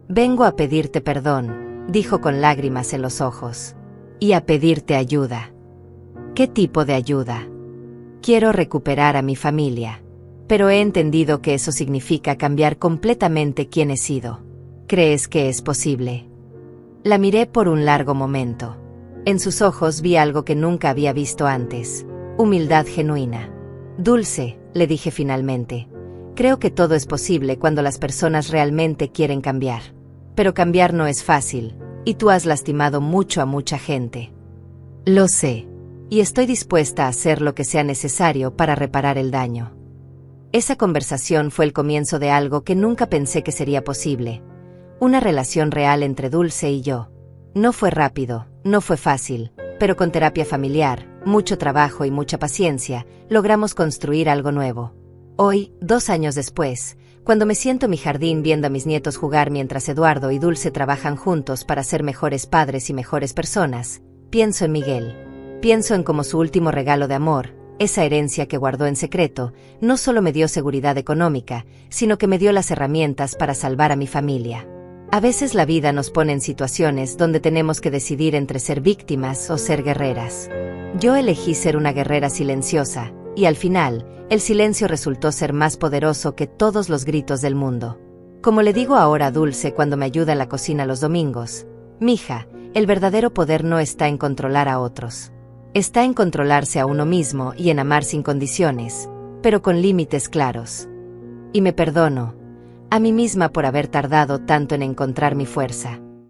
«Vengo a pedirte perdón», dijo con lágrimas en los ojos. «Y a pedirte ayuda». «¿Qué tipo de ayuda?». «Quiero recuperar a mi familia. Pero he entendido que eso significa cambiar completamente quién he sido. ¿Crees que es posible?». La miré por un largo momento. En sus ojos vi algo que nunca había visto antes: humildad genuina. «Dulce», le dije finalmente, «creo que todo es posible cuando las personas realmente quieren cambiar. Pero cambiar no es fácil, y tú has lastimado mucho a mucha gente». «Lo sé. Y estoy dispuesta a hacer lo que sea necesario para reparar el daño». Esa conversación fue el comienzo de algo que nunca pensé que sería posible: una relación real entre Dulce y yo. No fue rápido, no fue fácil, pero con terapia familiar, mucho trabajo y mucha paciencia, logramos construir algo nuevo. Hoy, 2 años después, cuando me siento en mi jardín viendo a mis nietos jugar mientras Eduardo y Dulce trabajan juntos para ser mejores padres y mejores personas, pienso en Miguel. Pienso en cómo su último regalo de amor, esa herencia que guardó en secreto, no solo me dio seguridad económica, sino que me dio las herramientas para salvar a mi familia. A veces la vida nos pone en situaciones donde tenemos que decidir entre ser víctimas o ser guerreras. Yo elegí ser una guerrera silenciosa, y al final, el silencio resultó ser más poderoso que todos los gritos del mundo. Como le digo ahora a Dulce cuando me ayuda en la cocina los domingos: «Mija, el verdadero poder no está en controlar a otros. Está en controlarse a uno mismo y en amar sin condiciones, pero con límites claros». Y me perdono a mí misma por haber tardado tanto en encontrar mi fuerza.